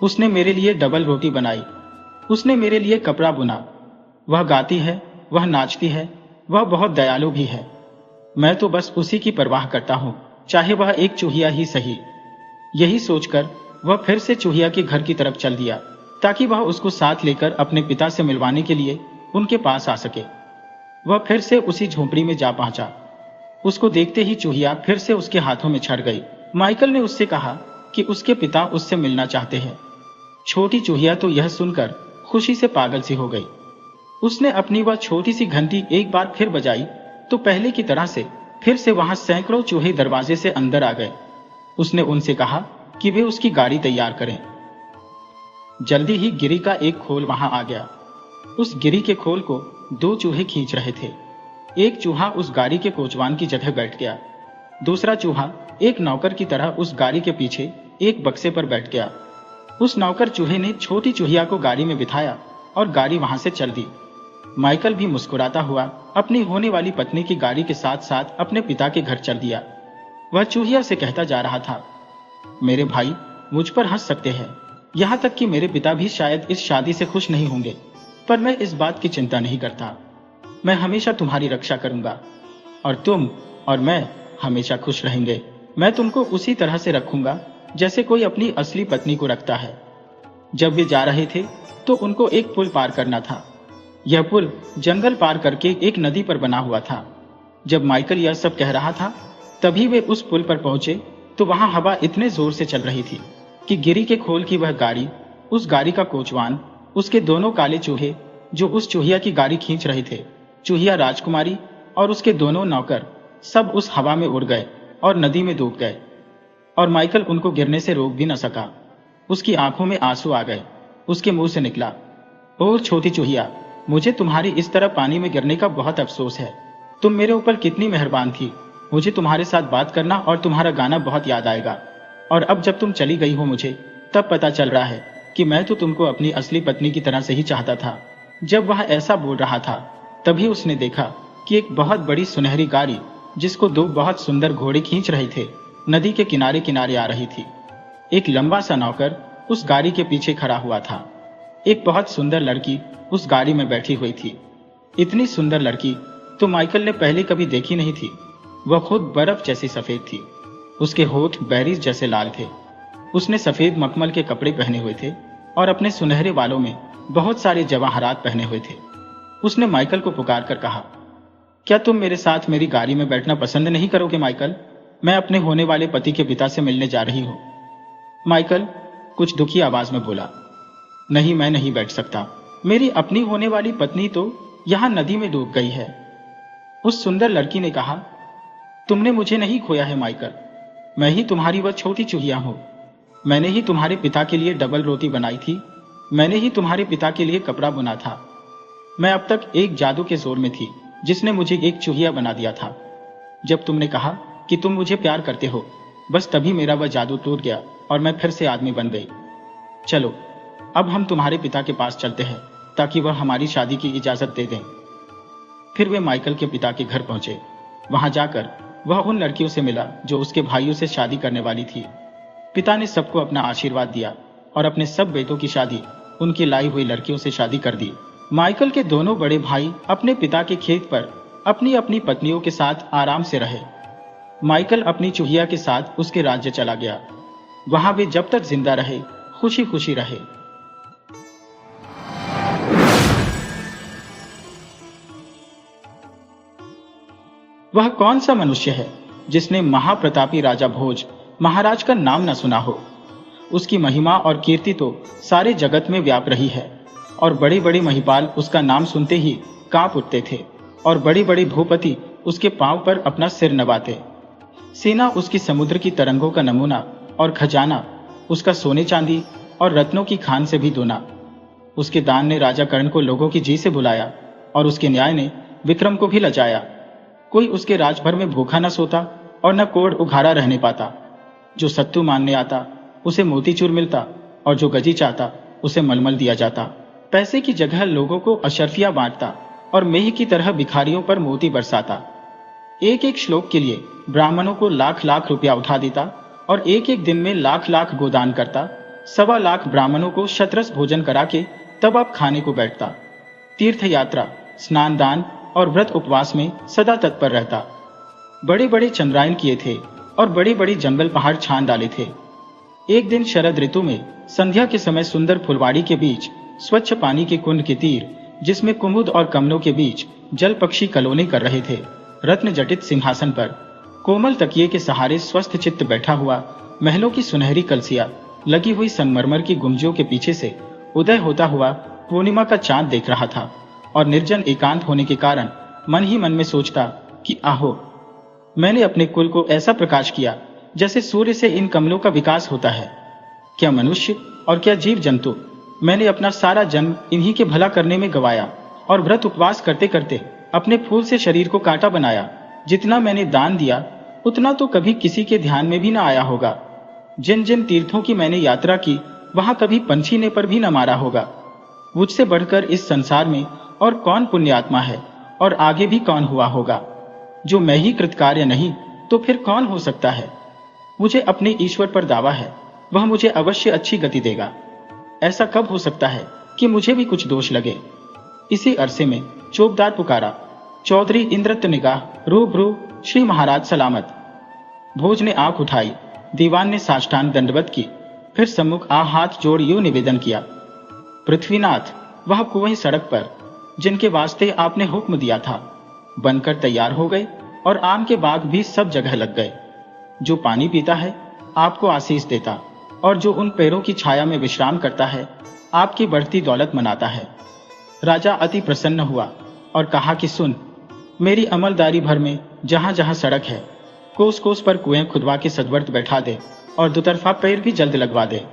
उसने मेरे लिए डबल रोटी बनाई, उसने मेरे लिए कपड़ा बुना, वह गाती है, वह नाचती है, वह बहुत दयालु भी है। मैं तो बस उसी की परवाह करता हूं, चाहे वह एक चूहिया ही सही। यही सोचकर वह फिर से चूहिया के घर की तरफ चल दिया ताकि वह उसको साथ लेकर अपने पिता से मिलवाने के लिए उनके पास आ सके। वह फिर से उसी झोंपड़ी में जा पहुंचा। उसको देखते ही चूहिया फिर से उसके हाथों में छड़ गई। माइकल ने उससे कहा कि उसके पिता उससे मिलना चाहते हैं। छोटी चूहिया तो यह सुनकर खुशी से पागल सी हो गई। उसने अपनी वह छोटी सी घंटी एक बार फिर बजाई तो पहले की तरह से फिर से वहां सैकड़ों चूहे दरवाजे से अंदर आ गए। उसने उनसे कहा कि वे उसकी गाड़ी तैयार करें। जल्दी ही गिरी का एक खोल वहां आ गया। उस गिरी के खोल को दो चूहे खींच रहे थे। एक चूहा उस गाड़ी के कोचवान की जगह बैठ गया। दूसरा चूहा एक नौकर की तरह उस गाड़ी के पीछे एक बक्से पर बैठ गया। उस नौकर चूहे ने छोटी चूहिया को गाड़ी में बिठाया और गाड़ी वहां से चल दी। माइकल भी मुस्कुराता हुआ अपनी होने वाली पत्नी की गाड़ी के साथ साथ अपने पिता के घर चल दिया। वह चूहिया से कहता जा रहा था, मेरे भाई मुझ पर हंस सकते हैं, यहां तक कि मेरे पिता भी शायद इस शादी से खुश नहीं होंगे, पर मैं इस बात की चिंता नहीं करता। मैं हमेशा तुम्हारी रक्षा करूंगा और तुम और मैं हमेशा खुश रहेंगे। मैं तुमको उसी तरह से रखूंगा जैसे कोई अपनी असली पत्नी को रखता है। जब वे जा रहे थे तो उनको एक पुल पार करना था। यह पुल जंगल पार करके एक नदी पर बना हुआ था। जब माइकल यह सब कह रहा था तभी वे उस पुल पर पहुंचे तो वहां हवा इतने जोर से चल रही थी कि गिरी के खोल की वह गाड़ी, उस गाड़ी का कोचवान, उसके दोनों काले चूहे जो उस चूहिया की गाड़ी खींच रहे थे, चूहिया राजकुमारी और उसके दोनों नौकर सब उस हवा में उड़ गए और नदी में डूब गए। और माइकल उनको गिरने से रोक भी न सका। उसकी आंखों में आंसू आ गए। उसके मुंह से निकला, ओह छोटी चूहिया, मुझे तुम्हारी इस तरह पानी में गिरने का बहुत अफसोस है। तुम मेरे ऊपर कितनी मेहरबान थी। मुझे तुम्हारे साथ बात करना और तुम्हारा गाना बहुत याद आएगा। और अब जब तुम चली गई हो मुझे तब पता चल रहा है कि मैं तो तुमको अपनी असली पत्नी की तरह से ही चाहता था। जब वह ऐसा बोल रहा था तभी उसने देखा कि एक बहुत बड़ी सुनहरी गाड़ी जिसको दो बहुत सुंदर घोड़े खींच रहे थे नदी के किनारे किनारे आ रही थी। एक लंबा सा नौकर उस गाड़ी के पीछे खड़ा हुआ था। एक बहुत सुंदर लड़की उस गाड़ी में बैठी हुई थी। इतनी सुंदर लड़की तो माइकल ने पहले कभी देखी नहीं थी। वह खुद बर्फ जैसी सफेद थी। उसके होठ बेरीज जैसे लाल थे। उसने सफेद मखमल के कपड़े पहने हुए थे और अपने सुनहरे बालों में बहुत सारे जवाहरात पहने हुए थे। उसने माइकल को पुकार कर कहा, क्या तुम मेरे साथ मेरी गाड़ी में बैठना पसंद नहीं करोगे माइकल? मैं अपने होने वाले पति के पिता से मिलने जा रही हूं। माइकल, कुछ दुखी आवाज में बोला, नहीं, मैं नहीं बैठ सकता। मेरी अपनी होने वाली पत्नी तो यहां नदी में डूब गई है। उस सुंदर लड़की ने कहा, तुमने मुझे नहीं खोया है माइकल, मैं ही तुम्हारी वह छोटी चूहिया हूं। मैंने ही तुम्हारे पिता के लिए डबल रोटी बनाई थी, मैंने ही तुम्हारे पिता के लिए कपड़ा बुना था। मैं अब तक एक जादू के जोर में थी जिसने मुझे एक चूहिया बना दिया था। जब तुमने कहा कि तुम मुझे प्यार करते हो, बस तभी मेरा वह जादू टूट गया और मैं फिर से आदमी बन गई। चलो अब हम तुम्हारे पिता के पास चलते हैं ताकि वह हमारी शादी की इजाजत दे दें। फिर वे माइकल के पिता के घर पहुंचे। वहां जाकर वह उन लड़कियों से मिला जो उसके भाइयों से शादी करने वाली थी। पिता ने सबको अपना आशीर्वाद दिया और अपने सब बेटों की शादी उनकी लाई हुई लड़कियों से शादी कर दी। माइकल के दोनों बड़े भाई अपने पिता के खेत पर अपनी अपनी पत्नियों के साथ आराम से रहे। माइकल अपनी चूहिया के साथ उसके राज्य चला गया। वहां वे जब तक जिंदा रहे खुशी खुशी रहे। वह कौन सा मनुष्य है जिसने महाप्रतापी राजा भोज महाराज का नाम न सुना हो। उसकी महिमा और कीर्ति तो सारे जगत में व्याप रही है और बड़े बड़े महिपाल उसका नाम सुनते ही कांप उठते थे और बड़ी बड़ी भूपति उसके पांव पर अपना सिर नवाते। सेना उसकी समुद्र की तरंगों का नमूना और खजाना उसका सोने चांदी और रत्नों की खान से भी दूना। उसके दान ने राजा कर्ण को लोगों की जी से बुलाया और उसके न्याय ने विक्रम को भी लजाया। कोई उसके राजभर में भूखा न सोता और न कोढ़ उघाड़ा रहने पाता। जो सत्तू मानने आता उसे मोतीचूर मिलता और जो गजी चाहता उसे मलमल दिया जाता। पैसे की जगह लोगों को अशर्फिया बांटता और मेह की तरह भिखारियों पर मोती बरसाता। एक एक श्लोक के लिए ब्राह्मणों को लाख लाख रुपया उठा देता और एक एक दिन में लाख लाख गोदान करता। 1.25 लाख ब्राह्मणों को शतरस भोजन करा के तब आप खाने को बैठता। तीर्थ यात्रा, स्नान दान और व्रत उपवास में सदा तत्पर रहता। बड़े बड़े चंद्रायन किए थे और बड़े बड़े जंगल पहाड़ छान डाले थे। एक दिन शरद ऋतु में संध्या के समय सुंदर फुलवाड़ी के बीच स्वच्छ पानी के कुंड के तीर, जिसमें कुमुद और कमलों के बीच जल पक्षी कलोनी कर रहे थे, रत्न जटित सिंहासन पर कोमल तकिए के सहारे स्वस्थ चित्त बैठा हुआ, महलों की सुनहरी कलसिया लगी हुई संगमरमर की गुंजियों के पीछे से उदय होता हुआ पूर्णिमा का चांद देख रहा था और निर्जन एकांत होने के कारण मन ही मन में सोचता कि आहो, मैंने अपने कुल को ऐसा प्रकाश किया जैसे सूर्य से इन कमलों का विकास होता है। क्या मनुष्य और क्या जीव जंतु, मैंने अपना सारा जन्म इन्हीं के भला करने में गवाया और व्रत उपवास करते करते अपने फूल से शरीर को कांटा बनाया। जितना मैंने दान दिया उतना तो कभी किसी के ध्यान में भी न आया होगा। जिन जिन तीर्थों की मैंने यात्रा की वहां कभी पंछी ने पर भी न मारा होगा। मुझसे बढ़कर इस संसार में और कौन पुण्यात्मा है और आगे भी कौन हुआ होगा। जो मैं ही कृतकार्य नहीं तो फिर कौन हो सकता है। मुझे अपने ईश्वर पर दावा है, वह मुझे अवश्य अच्छी गति देगा। ऐसा कब हो सकता है कि मुझे भी कुछ दोष लगे। इसी अरसे में चौबदार पुकारा, चौधरी इंद्रत निगाह, रूबरू श्री महाराज सलामत। भोज ने आंख उठाई, दीवान ने साष्टांग दंडवत की, फिर सम्मुख हाथ जोड़ यूं निवेदन किया, पृथ्वीनाथ, वह कुएं सड़क पर जिनके वास्ते आपने हुक्म दिया था बनकर तैयार हो गए और आम के बाग भी सब जगह लग गए। जो पानी पीता है आपको आशीष देता और जो उन पेड़ों की छाया में विश्राम करता है आपकी बढ़ती दौलत मनाता है। राजा अति प्रसन्न हुआ और कहा कि सुन, मेरी अमलदारी भर में जहां जहां सड़क है कोस कोस पर कुएं खुदवा के सदवर्त बैठा दे और दुतरफा पेड़ भी जल्द लगवा दे।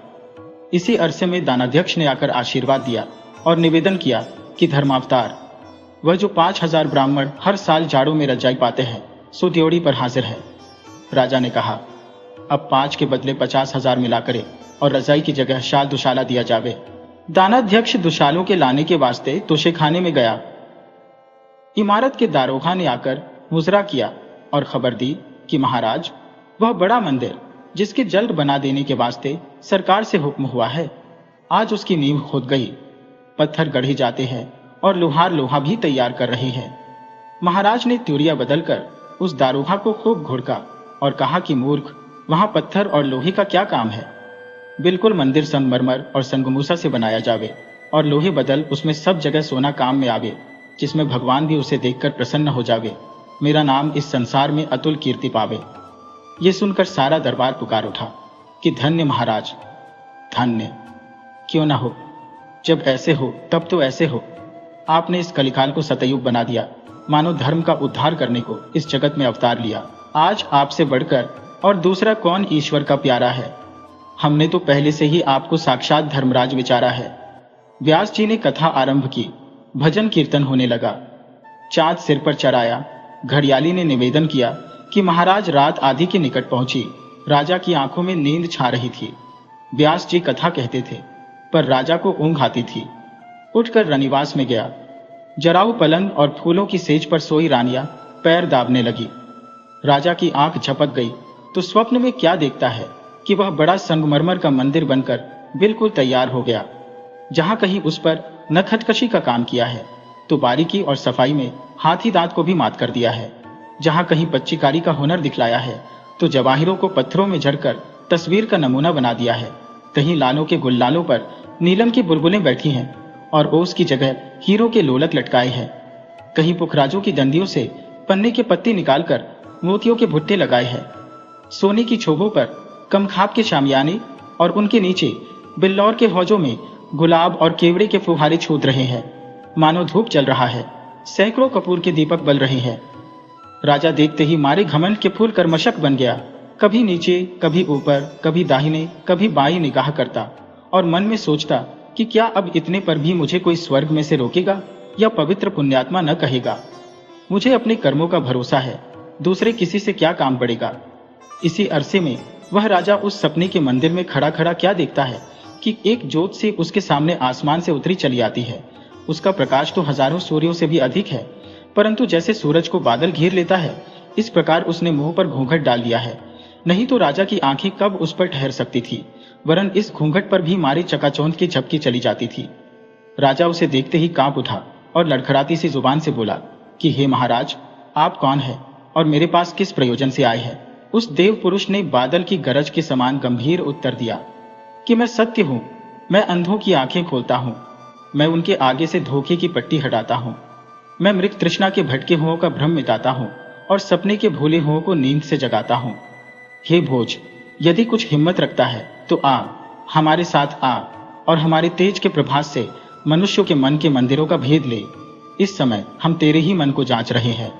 इसी अरसे में दानाध्यक्ष ने आकर आशीर्वाद दिया और निवेदन किया कि धर्मावतार, वह जो 5000 ब्राह्मण हर साल जाड़ों में रजाई पाते हैं सो ड्योढ़ी पर हाजिर है। राजा ने कहा, अब 5 के बदले 50,000 मिला करे और रजाई की जगह शाल दुशाला दिया जावे। दानाध्यक्ष दुशालों के लाने के वास्ते तोशेखाने में गया। इमारत के दारोगा ने आकर मुजरा किया और खबर दी कि महाराज, वह बड़ा मंदिर जिसके जल्द बना देने के वास्ते सरकार से हुक्म हुआ है, आज उसकी नींव खोद गई। पत्थर गढ़े जाते हैं और लोहार लोहा भी तैयार कर रहे हैं। महाराज ने त्यूरिया बदलकर उस दारोगा को खूब घुड़का और कहा कि मूर्ख, वहां पत्थर और लोहे का क्या काम है। बिल्कुल मंदिर संगमरमर और संगमूसा से बनाया जावे और लोहे बदल उसमें सब जगह सोना काम में आवे, जिसमें भगवान भी उसे देखकर प्रसन्न हो जावे। मेरा नाम इस संसार में अतुल कीर्ति पावे। ये सुनकर सारा दरबार पुकार उठा कि धन्य महाराज, धन्य। क्यों ना हो, जब ऐसे हो तब तो ऐसे हो। आपने इस कलिकाल को सतयुग बना दिया, मानो धर्म का उद्धार करने को इस जगत में अवतार लिया। आज आपसे बढ़कर और दूसरा कौन ईश्वर का प्यारा है। हमने तो पहले से ही आपको साक्षात धर्मराज विचारा है। व्यास जी ने कथा आरंभ की। भजन कीर्तन होने लगा। चाँद सिर पर चढ़ाया। घड़ियाली ने निवेदन किया कि महाराज रात आदि के निकट पहुंची। राजा की आंखों में नींद छा रही थी। व्यास जी कथा कहते थे, पर राजा को ऊंघ आती थी। उठकर रनिवास में गया। जराऊ पलंग और फूलों की सेज पर सोई रानियां पैर दाबने लगी। राजा की आंख झपक गई तो स्वप्न में क्या देखता है कि वह बड़ा संगमरमर का मंदिर बनकर बिल्कुल तैयार हो गया। जहां कहीं उस पर न खटकशी का काम किया है तो बारीकी और सफाई में हाथी दांत को भी मात कर दिया है। जहां कहीं पच्चीकारी का हुनर दिखलाया है तो जवाहिरों को पत्थरों में जड़कर तस्वीर का नमूना बना दिया है। कहीं लालों के गुललालों पर नीलम की बुलबुलें बैठी हैं और ओस की जगह हीरो के लोलक लटकाए हैं। कहीं पुखराजों की डंडियों से पन्ने के पत्ती निकालकर मोतियों के भुट्टे लगाए हैं। सोने की छोबों पर कमखाब के शामियाने और उनके नीचे बिल्लौर के हौजों में गुलाब और केवड़े के फुहारे छूट रहे हैं। मानो धूप चल रहा है, सैकड़ों कपूर के दीपक बल रहे हैं। राजा देखते ही मारे घमंड के फूल कर्मशक बन गया। कभी नीचे, कभी ऊपर, कभी दाहिने, कभी बाईं निगाह करता और मन में सोचता कि क्या अब इतने पर भी मुझे कोई स्वर्ग में से रोकेगा या पवित्र पुण्यात्मा न कहेगा। मुझे अपने कर्मों का भरोसा है, दूसरे किसी से क्या काम पड़ेगा। इसी अरसे में वह राजा उस सपने के मंदिर में खड़ा खड़ा क्या देखता है कि एक ज्योत से उसके सामने आसमान से उतरी चली आती है। उसका प्रकाश तो हजारों सूर्यों से भी अधिक है, परंतु जैसे सूरज को बादल घेर लेता है, इस प्रकार उसने मुंह पर घूंघट डाल दिया है। नहीं तो राजा की आंखें कब उस पर ठहर सकती थी, वरन इस घूंघट पर भी मारी चकाचौंध की झपकी चली जाती थी। राजा उसे देखते ही कांप उठा और लड़खड़ाती सी जुबान से बोला कि हे महाराज, आप कौन है और मेरे पास किस प्रयोजन से आए हैं। उस देव पुरुष ने बादल की गरज के समान गंभीर उत्तर दिया कि मैं सत्य हूं, मैं अंधों की आंखें खोलता हूं, मैं उनके आगे से धोखे की पट्टी हटाता हूं, मैं मृग तृष्णा के भटके हुओं का भ्रम मिटाता हूं और सपने के भूले हुओं को नींद से जगाता हूं। हे भोज, यदि कुछ हिम्मत रखता है तो आ, हमारे साथ आ और हमारे तेज के प्रभास से मनुष्यों के मन के मंदिरों का भेद ले। इस समय हम तेरे ही मन को जांच रहे हैं।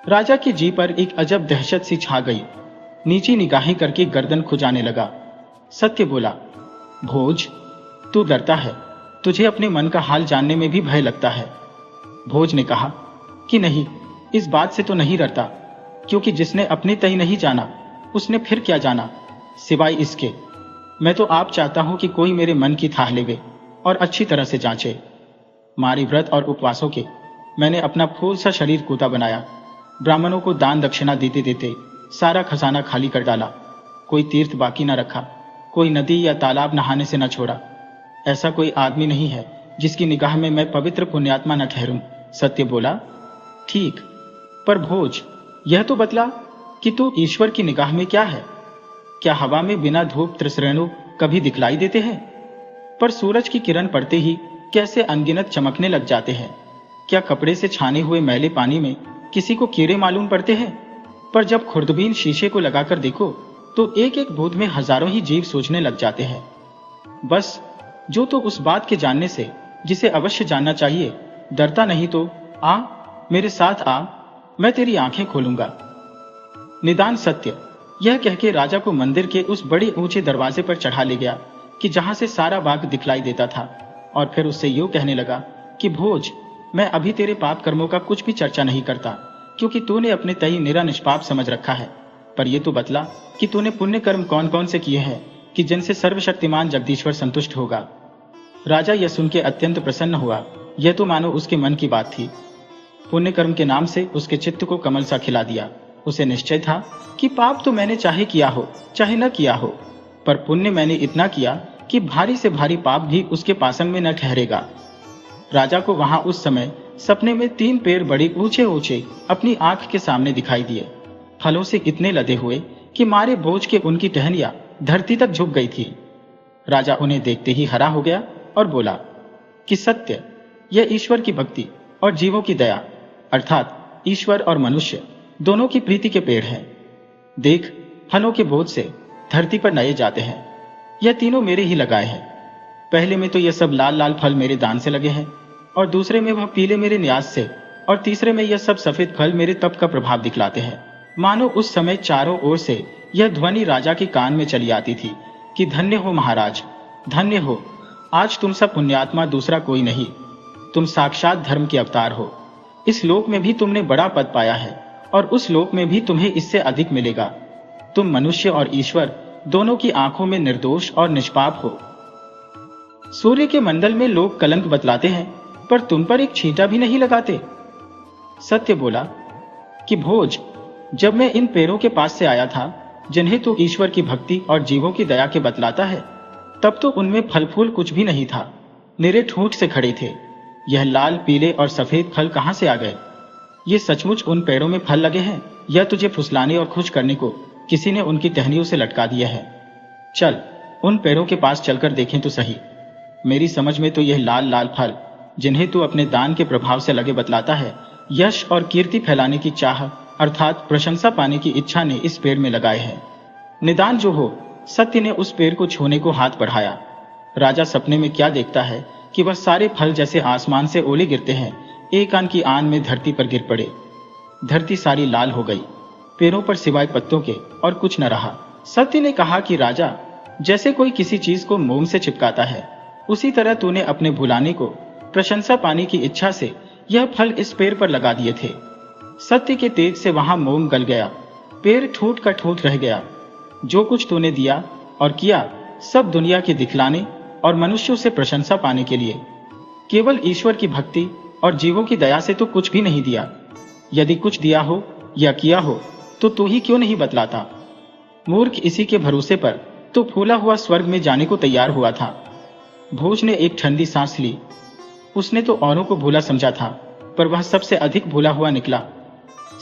राजा की जी पर एक अजब दहशत सी छा गई। नीची निगाहें करके गर्दन खुजाने लगा। सत्य बोला, भोज, तू डरता है, तुझे अपने मन का हाल जानने में भी भय लगता है। भोज ने कहा कि नहीं, इस बात से तो नहीं डरता, क्योंकि जिसने अपने तय नहीं जाना उसने फिर क्या जाना, सिवाय इसके मैं तो आप चाहता हूं कि कोई मेरे मन की थाह लेवे और अच्छी तरह से जांचे। मारी व्रत और उपवासों के मैंने अपना फूल सा शरीर कूता बनाया। ब्राह्मणों को दान दक्षिणा देते देते सारा खजाना खाली कर डाला। कोई तीर्थ बाकी न रखा, कोई नदी या तालाब नहाने से न छोड़ा। ऐसा कोई आदमी नहीं है जिसकी निगाह में मैं पवित्र पुण्यात्मा न ठहरूं। सत्य बोला, ठीक, पर भोज, यह तो बतला कि तू ईश्वर की निगाह में क्या है। क्या हवा में बिना धूप त्रिसरेणु कभी दिखलाई देते हैं? पर सूरज की किरण पड़ते ही कैसे अनगिनत चमकने लग जाते हैं। क्या कपड़े से छाने हुए मैले पानी में किसी को कीड़े मालूम पड़ते हैं? पर जब खुर्दबीन शीशे को लगाकर देखो तो एक एक बूंद में हजारों ही जीव सोचने लग जाते हैं। बस जो तो उस बात के जानने से जिसे अवश्य जानना चाहिए डरता नहीं, तो आ, मेरे साथ आ, मैं तेरी आंखें खोलूंगा। निदान सत्य, यह कह के राजा को मंदिर के उस बड़े ऊंचे दरवाजे पर चढ़ा ले गया कि जहां से सारा बाग दिखलाई देता था, और फिर उससे यूं कहने लगा कि भोज, मैं अभी तेरे पाप कर्मों का कुछ भी चर्चा नहीं करता, क्योंकि तूने अपने तय निरा निष्पाप समझ रखा है। पर यह तो बतला कि तूने पुण्य कर्म कौन कौन से किए हैं कि जिनसे सर्वशक्तिमान जगदीश्वर संतुष्ट होगा। राजा यह सुन के अत्यंत प्रसन्न हुआ। यह तो मानो उसके मन की बात थी। पुण्य कर्म के नाम से उसके चित्त को कमल सा खिला दिया। उसे निश्चय था कि पाप तो मैंने चाहे किया हो चाहे न किया हो, पर पुण्य मैंने इतना किया कि भारी से भारी पाप भी उसके पासन में न ठहरेगा। राजा को वहां उस समय सपने में 3 पेड़ बड़े ऊंचे ऊंचे अपनी आंख के सामने दिखाई दिए, फलों से इतने लदे हुए कि मारे बोझ के उनकी टहनियां धरती तक झुक गई थी। राजा उन्हें देखते ही हरा हो गया और बोला कि सत्य, यह ईश्वर की भक्ति और जीवों की दया, अर्थात ईश्वर और मनुष्य दोनों की प्रीति के पेड़ हैं। देख, फलों के बोझ से धरती पर नए जाते हैं। यह तीनों मेरे ही लगाए हैं। पहले में तो यह सब लाल लाल फल मेरे दान से लगे हैं, और दूसरे में वह पीले मेरे न्यास से, और तीसरे में यह सब सफेद फल मेरे तप का प्रभाव दिखलाते हैं। मानो उस समय चारों ओर से यह ध्वनि राजा के कान में चली आती थी कि धन्य हो महाराज, धन्य हो, आज तुम सब पुण्यात्मा दूसरा कोई नहीं, तुम साक्षात धर्म के अवतार हो। इस लोक में भी तुमने बड़ा पद पाया है, और उस लोक में भी तुम्हें इससे अधिक मिलेगा। तुम मनुष्य और ईश्वर दोनों की आंखों में निर्दोष और निष्पाप हो। सूर्य के मंडल में लोग कलंक बतलाते हैं, पर तुम पर एक छींटा भी नहीं लगाते। सत्य बोला कि भोज, जब मैं इन पेड़ों के पास से आया था जिन्हें तू ईश्वर की भक्ति और जीवों की दया के बतलाता है, तब तो उनमें फल फूल कुछ भी नहीं था, निरे ठूंठ से खड़े थे। यह लाल पीले और सफेद फल कहां से आ गए? ये सचमुच उन पेड़ों में फल लगे हैं या तुझे फुसलाने और खुश करने को किसी ने उनकी टहनियों से लटका दिया है? चल उन पेड़ों के पास चलकर देखें तो सही। मेरी समझ में तो यह लाल लाल फल जिन्हें तू अपने दान के प्रभाव से लगे बतलाता है, यश और कीर्ति फैलाने की चाह अर्थात प्रशंसा पाने की इच्छा ने इस पेड़ में लगाए हैं। निदान जो हो, सत्य ने उस पेड़ को छूने को हाथ बढ़ाया। राजा सपने में क्या देखता है कि वह सारे फल जैसे आसमान से ओले गिरते हैं, एक आन की आन में धरती पर गिर पड़े। धरती सारी लाल हो गई, पेड़ों पर सिवाय पत्तों के और कुछ न रहा। सत्य ने कहा कि राजा, जैसे कोई किसी चीज को मोम से चिपकाता है, उसी तरह तूने अपने भुलाने को प्रशंसा पाने की इच्छा से यह फल इस पेड़ पर लगा दिए थे। सत्य के तेज से वहां मोम गल गया, पेड़ ठूंठ का ठूंठ रह गया। जो कुछ तूने दिया और किया सब दुनिया के दिखलाने और मनुष्यों से प्रशंसा पाने के लिए। केवल ईश्वर की भक्ति और जीवों की दया से तो कुछ भी नहीं दिया। यदि कुछ दिया हो या किया हो तो तू ही क्यों नहीं बतलाता? मूर्ख, इसी के भरोसे पर तो फूला हुआ स्वर्ग में जाने को तैयार हुआ था। भोज ने एक ठंडी सांस ली। उसने तो औरों को भूला समझा था, पर वह सबसे अधिक भूला हुआ निकला।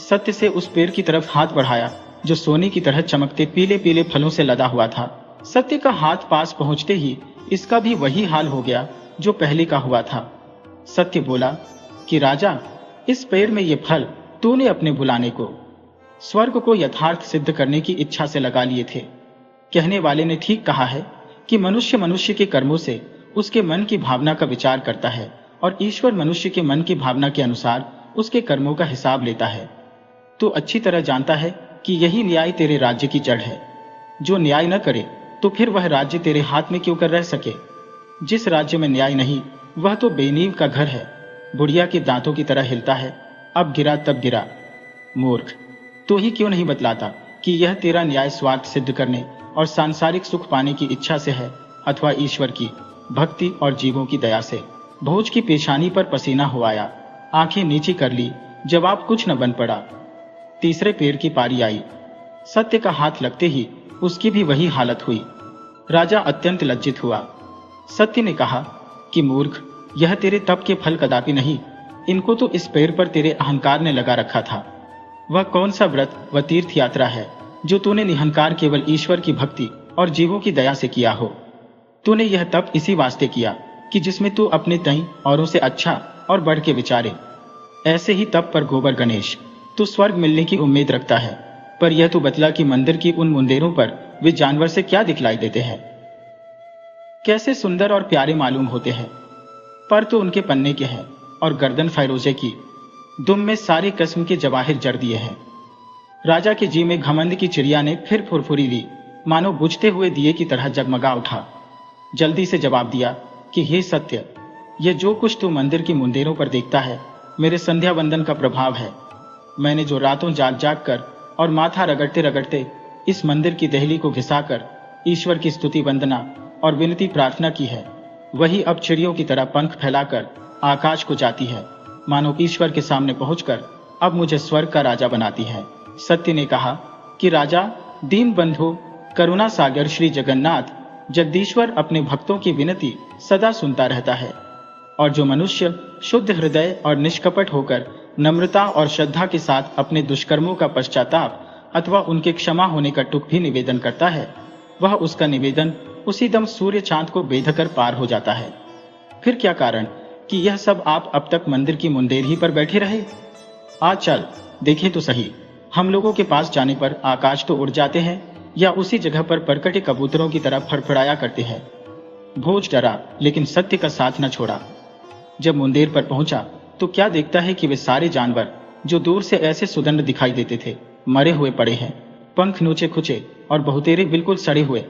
सत्य से उस पेड़ की तरफ हाथ बढ़ाया जो सोने की तरह चमकते पीले पीले फलों से लदा हुआ था। सत्य का हाथ पास पहुंचते ही इसका भी वही हाल हो गया जो पहले का हुआ था। सत्य बोला कि राजा, इस पेड़ में ये फल तूने अपने भुलाने को, स्वर्ग को यथार्थ सिद्ध करने की इच्छा से लगा लिए थे। कहने वाले ने ठीक कहा है कि मनुष्य मनुष्य के कर्मों से उसके मन की भावना का विचार करता है, और ईश्वर मनुष्य के मन की भावना के अनुसार उसके कर्मों का हिसाब लेता है। तो अच्छी तरह जानता है कि यही न्याय तेरे राज्य की जड़ है। जो न्याय न करे तो फिर वह राज्य तेरे हाथ में क्यों कर रह सके? जिस राज्य में न्याय नहीं, वह तो बेनीव का घर है, बुढ़िया के दांतों की तरह हिलता है, अब गिरा तब गिरा। मूर्ख, तू ही क्यों नहीं बतलाता कि यह तेरा न्याय स्वार्थ सिद्ध करने और सांसारिक सुख पाने की इच्छा से है अथवा ईश्वर की भक्ति और जीवों की दया से? भोज की पेशानी पर पसीना हो आया, आंखें नीची कर ली, जवाब कुछ न बन पड़ा। तीसरे पेड़ की पारी आई। सत्य का हाथ लगते ही उसकी भी वही हालत हुई। राजा अत्यंत लज्जित हुआ। सत्य ने कहा कि मूर्ख, यह तेरे तप के फल कदापि नहीं, इनको तो इस पेड़ पर तेरे अहंकार ने लगा रखा था। वह कौन सा व्रत व तीर्थ यात्रा है जो तूने निहंकार केवल ईश्वर की भक्ति और जीवों की दया से किया हो? तूने यह तप इसी वास्ते किया कि जिसमें तू अपने तई औरों से अच्छा और बढ़ के विचारे। ऐसे ही तप पर गोबर गणेश तू स्वर्ग मिलने की उम्मीद रखता है, पर यह तो बतला कि मंदिर की उन मुंदेरों पर वे जानवर से क्या दिखलाई देते हैं। कैसे सुंदर और प्यारे मालूम होते हैं, पर तो उनके पन्ने के हैं, और गर्दन फैरोजे की, दुम में सारे किस्म के जवाहिर जड़ दिए हैं। राजा के जी में घमंड की चिड़िया ने फिर फुरफुरी ली, मानो बुझते हुए दिए की तरह जगमगा उठा। जल्दी से जवाब दिया कि हे सत्य, ये जो कुछ तू मंदिर की मुंदेरों पर देखता है मेरे संध्या वंदन का प्रभाव है। मैंने जो रातों जाग जाग कर और माथा रगड़ते रगड़ते इस मंदिर की दहली को घिसाकर ईश्वर की स्तुति वंदना और विनती प्रार्थना की है, वही अब चिड़ियों की तरह पंख फैलाकर आकाश को जाती है, मानो ईश्वर के सामने पहुंचकर अब मुझे स्वर्ग का राजा बनाती है। सत्य ने कहा कि राजा, दीन बंधु, करुणा सागर श्री जगन्नाथ जगदीश्वर अपने भक्तों की विनती सदा सुनता रहता है, और जो मनुष्य शुद्ध हृदय और निष्कपट होकर नम्रता और श्रद्धा के साथ अपने दुष्कर्मों का पश्चाताप अथवा उनके क्षमा होने का टुक भी निवेदन करता है, वह उसका निवेदन उसी दम सूर्य चांद को बेधकर पार हो जाता है। फिर क्या कारण कि यह सब आप अब तक मंदिर की मुंदेर ही पर बैठे रहे? आज चल देखें तो सही। हम लोगों के पास जाने पर आकाश तो उड़ जाते हैं, या उसी जगह पर परकटे कबूतरों की तरह फड़फड़ाया करते हैं। भोज डरा लेकिन सत्य का साथ न छोड़ा। जब मुंदेर पर पहुंचा तो क्या देखता है कि वे सारे जानवर जो दूर से ऐसे सुदंड दिखाई देते थे मरे हुए पड़े हैं, पंख नोचे खुचे और बहुतेरे बिल्कुल सड़े हुए,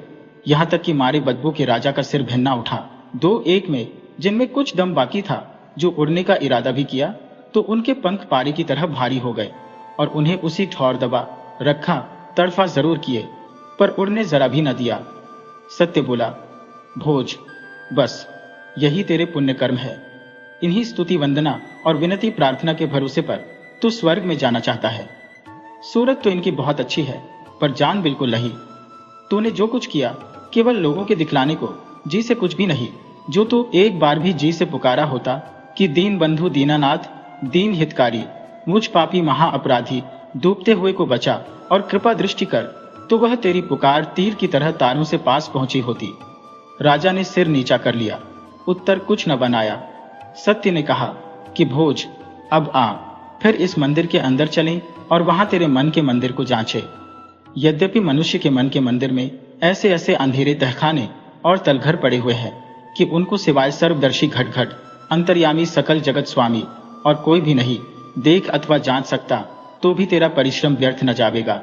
यहाँ तक कि मारे बदबू के राजा का सिर भिन्ना उठा। दो एक में जिनमें कुछ दम बाकी था, जो उड़ने का इरादा भी किया तो उनके पंख पारे की तरह भारी हो गए और उन्हें उसी ठौर दबा रखा। तड़फा जरूर किए पर उड़ने जरा भी न दिया। सत्य बोला, भोज बस यही तेरे पुण्य कर्म है। इन्हीं स्तुति वंदना और विनती प्रार्थना के भरोसे पर तू स्वर्ग में जाना चाहता है। सूरत तो इनकी बहुत अच्छी है पर जान बिल्कुल नहीं। तूने जो कुछ किया केवल लोगों के दिखलाने को, जी से कुछ भी नहीं। जो तू एक बार भी जी से पुकारा होता कि दीन बंधु दीनानाथ, दीन हितकारी, मुझ पापी महा अपराधी डूबते हुए को बचा और कृपा दृष्टि कर, तो वह तेरी पुकार तीर की तरह तारों से पास पहुंची होती। राजा ने सिर नीचा कर लिया, उत्तर कुछ न बनाया। सत्य ने कहा कि भोज अब आ, फिर इस मंदिर के अंदर चलें और वहां तेरे मन के मंदिर को जांचे। यद्यपि मनुष्य के मन के मंदिर में ऐसे ऐसे अंधेरे तहखाने और तलघर पड़े हुए हैं कि उनको सिवाय सर्वदर्शी घटघट, अंतर्यामी सकल जगत स्वामी और कोई भी नहीं देख अथवा जांच सकता, तो भी तेरा परिश्रम व्यर्थ न जावेगा।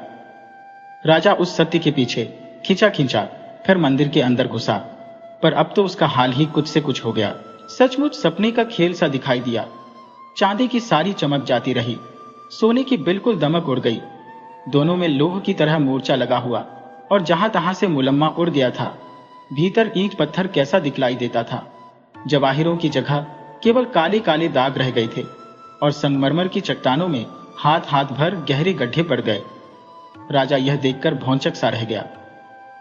राजा उस सत्य के पीछे खींचा खींचा फिर मंदिर के अंदर घुसा, पर अब तो उसका हाल ही कुछ से कुछ हो गया। सचमुच सपने का खेल सा दिखाई दिया। चांदी की सारी चमक जाती रही, सोने की बिल्कुल दमक उड़ गई। दोनों में लोह की तरह मोर्चा लगा हुआ और जहां तहां से मुलम्मा उड़ गया था। भीतर ईंट पत्थर कैसा दिखलाई देता था। जवाहिरों की जगह केवल काले काले दाग रह गए थे और संगमरमर की चट्टानों में हाथ हाथ भर गहरे गड्ढे पड़ गए। राजा यह देखकर भौंचक सा रह गया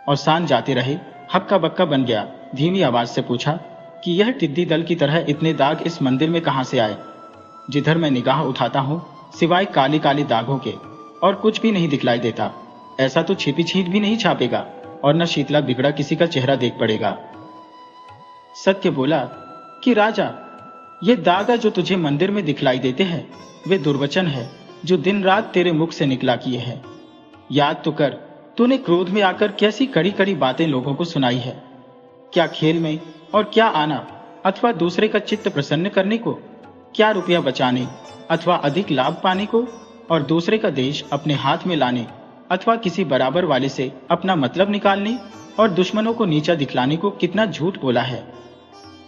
और सान जाते रहे हक्का बक्का बन गया। धीमी आवाज से पूछा कि यह टिड्डी दल की तरह इतने दाग इस मंदिर में कहां से आए? जिधर मैं निगाह उठाता हूं सिवाय काले काले दागों के और कुछ भी नहीं दिखलाई देता। ऐसा तो छिपी छीट भी नहीं छापेगा और न शीतला बिगड़ा किसी का चेहरा देख पड़ेगा। सत्य बोला कि राजा, ये दागा जो तुझे मंदिर में दिखलाई देते हैं वे दुर्वचन है जो दिन रात तेरे मुख से निकला किए हैं। याद तो कर, तूने क्रोध में आकर कैसी कड़ी कड़ी बातें लोगों को सुनाई है। क्या खेल में और क्या आना अथवा दूसरे का चित्त प्रसन्न करने को, क्या रुपया बचाने अथवा अधिक लाभ पाने को और दूसरे का देश अपने हाथ में लाने अथवा किसी बराबर वाले से अपना मतलब निकालने और दुश्मनों को नीचा दिखलाने को कितना झूठ बोला है।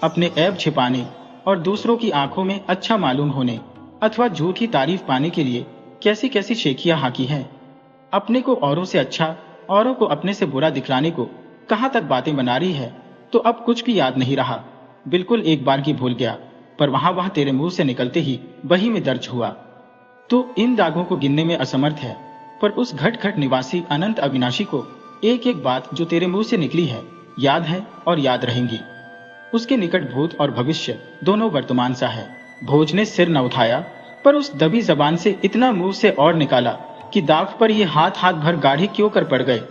अपने ऐब छिपाने और दूसरों की आंखों में अच्छा मालूम होने अथवा झूठी तारीफ पाने के लिए कैसी कैसी शेखियां हाकी हैं। अपने को औरों से अच्छा, औरों को अपने से बुरा दिखलाने को कहां तक बातें बना रही है। तो अब कुछ भी याद नहीं रहा, बिल्कुल एक बार की भूल गया, पर वहां तेरे मुंह से निकलते ही बही में दर्ज हुआ। तो इन दागों को गिनने में असमर्थ है, पर उस घट घट निवासी अनंत अविनाशी को एक एक बात जो तेरे मुंह से निकली है याद है और याद रहेंगी। उसके निकट भूत और भविष्य दोनों वर्तमान सा है। भोज ने सिर न उठाया, पर उस दबी जबान से इतना मुंह से और निकाला कि दाग पर ये हाथ हाथ भर गाढ़े क्यों कर पड़ गए।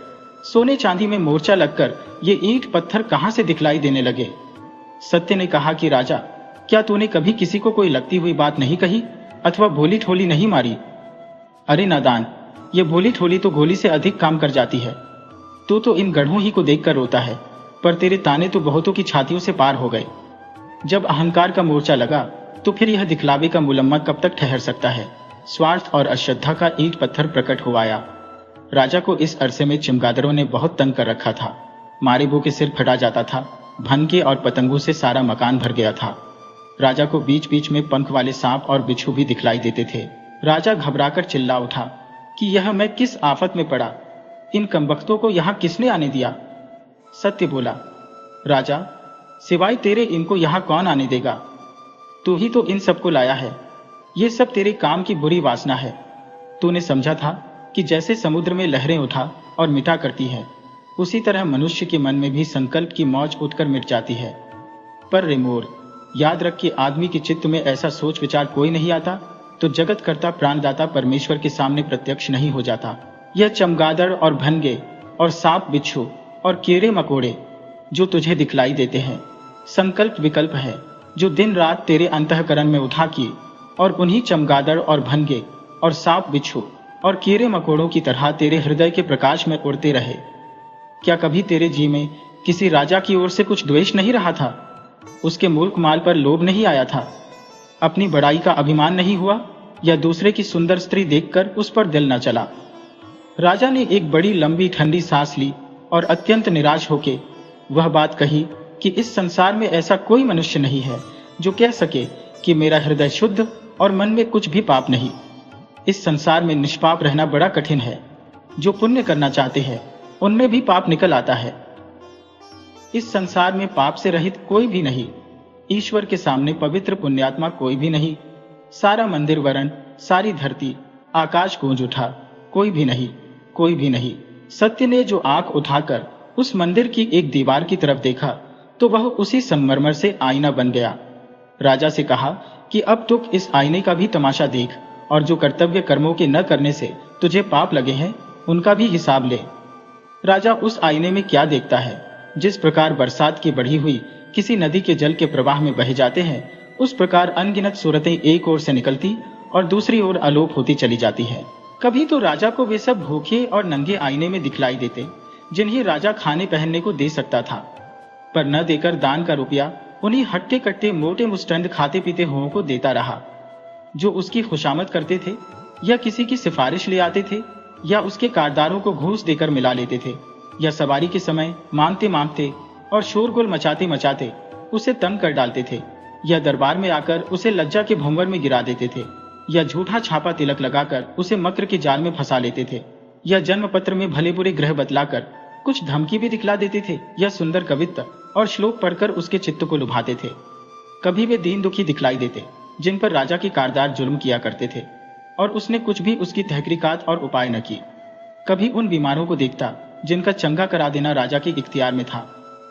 सोने चांदी में मोर्चा लगकर ये ईंट पत्थर कहां से दिखलाई देने लगे। सत्य ने कहा कि राजा, क्या तूने कभी किसी को कोई लगती हुई बात नहीं कही अथवा भोली ठोली नहीं मारी? अरे नादान, ये भोली ठोली तो गोली से अधिक काम कर जाती है। तू तो इन गढ़ों ही को देखकर रोता है, पर तेरे ताने तो बहुतों की छातियों से पार हो गए। जब अहंकार का मोर्चा लगा तो फिर यह दिखलावे का मुलम्मा कब तक ठहर सकता है। स्वार्थ और अश्रद्धा का ईंट पत्थर प्रकट हो आया। राजा को इस अरसे में चमगादड़ों ने बहुत तंग कर रखा था। मारेबो के सिर फटा जाता था, भनके और पतंगों से सारा मकान भर गया था। राजा को बीच बीच में पंख वाले सांप और बिच्छू भी दिखलाई देते थे। राजा घबराकर चिल्ला उठा कि यह मैं किस आफत में पड़ा, इन कमबख्तों को यहाँ किसने आने दिया? सत्य बोला, राजा, सिवाय तेरे इनको यहाँ कौन आने देगा? तू ही तो इन सबको लाया है। ये सब तेरे काम की बुरी वासना है। तूने समझा था कि जैसे समुद्र में लहरें उठा और मिटा करती है, उसी तरह मनुष्य के मन में भी संकल्प की मौज उठकर मिट जाती है। पर रिमोर, याद रख कि आदमी के चित्त में ऐसा सोच विचार कोई नहीं आता तो जगत कर्ता प्राणदाता परमेश्वर के सामने प्रत्यक्ष नहीं हो जाता। यह चमगादड़ और भनगे और सांप बिच्छू और कीड़े मकोड़े जो तुझे दिखलाई देते हैं, संकल्प विकल्प है जो दिन रात तेरे अंतःकरण में उठा किए, और उन्हीं चमगादड़ और भनगे और सांप बिच्छू और कीड़े मकोड़ों की तरह तेरे हृदय के प्रकाश में उड़ते रहे क्या कभी तेरे जी में किसी राजा की ओर से कुछ द्वेष नहीं रहा था? उसके मुल्क माल पर लोभ नहीं आया था? अपनी बड़ाई का अभिमान नहीं हुआ, या दूसरे की सुंदर स्त्री देखकर उस पर दिल न चला? राजा ने एक बड़ी लंबी ठंडी सांस ली और अत्यंत निराश होके वह बात कही कि इस संसार में ऐसा कोई मनुष्य नहीं है जो कह सके कि मेरा हृदय शुद्ध और मन में कुछ भी पाप नहीं। इस संसार में निष्पाप रहना बड़ा कठिन है। जो पुण्य करना चाहते हैं उनमें भी पाप निकल आता है। इस संसार में पाप से रहित कोई भी नहीं। ईश्वर के सामने पवित्र पुण्यात्मा कोई भी नहीं। सारा मंदिर वरण, सारी धरती, आकाश गूंज उठा, कोई भी नहीं, कोई भी नहीं। सत्य ने जो आंख उठाकर उस मंदिर की एक दीवार की तरफ देखा तो वह उसी संगमरमर से आईना बन गया। राजा से कहा कि अब तुम इस आईने का भी तमाशा देख और जो कर्तव्य कर्मों के न करने से तुझे पाप लगे हैं उनका भी हिसाब ले। राजा उस आईने में क्या देखता है? जिस प्रकार बरसात की बढ़ी हुई किसी नदी के जल के प्रवाह में बह जाते हैं, उस प्रकार अनगिनत सूरतें एक ओर से निकलती और दूसरी ओर अलोप होती चली जाती है। कभी तो राजा को वे सब भूखे और नंगे आईने में दिखलाई देते जिन्हें राजा खाने पहनने को दे सकता था, पर न देकर दान का रुपया उन्हीं हट्टे कट्टे मोटे मुस्टंड खाते पीते हुओं को देता रहा, जो उसकी खुशामद करते थे या किसी की सिफारिश ले आते थे या उसके कारदारों को घूस देकर मिला लेते थे या सवारी के समय मांगते मांगते और शोरगुल मचाते मचाते उसे तंग कर डालते थे या दरबार में आकर उसे लज्जा के भंवर में गिरा देते थे या झूठा छापा तिलक लगाकर उसे मक्र के जाल में फंसा लेते थे या जन्म पत्र में भले बुरे ग्रह बतलाकर कुछ धमकी भी दिखला देते थे या सुंदर कवित्त और श्लोक पढ़कर उसके चित्त को लुभाते थे। कभी वे दीन दुखी दिखलाई देते जिन पर राजा के कारदार जुल्म किया करते थे और उसने कुछ भी उसकी तहकीकात और उपाय न की। कभी उन बीमारों को देखता जिनका चंगा करा देना राजा के इख्तियार में था।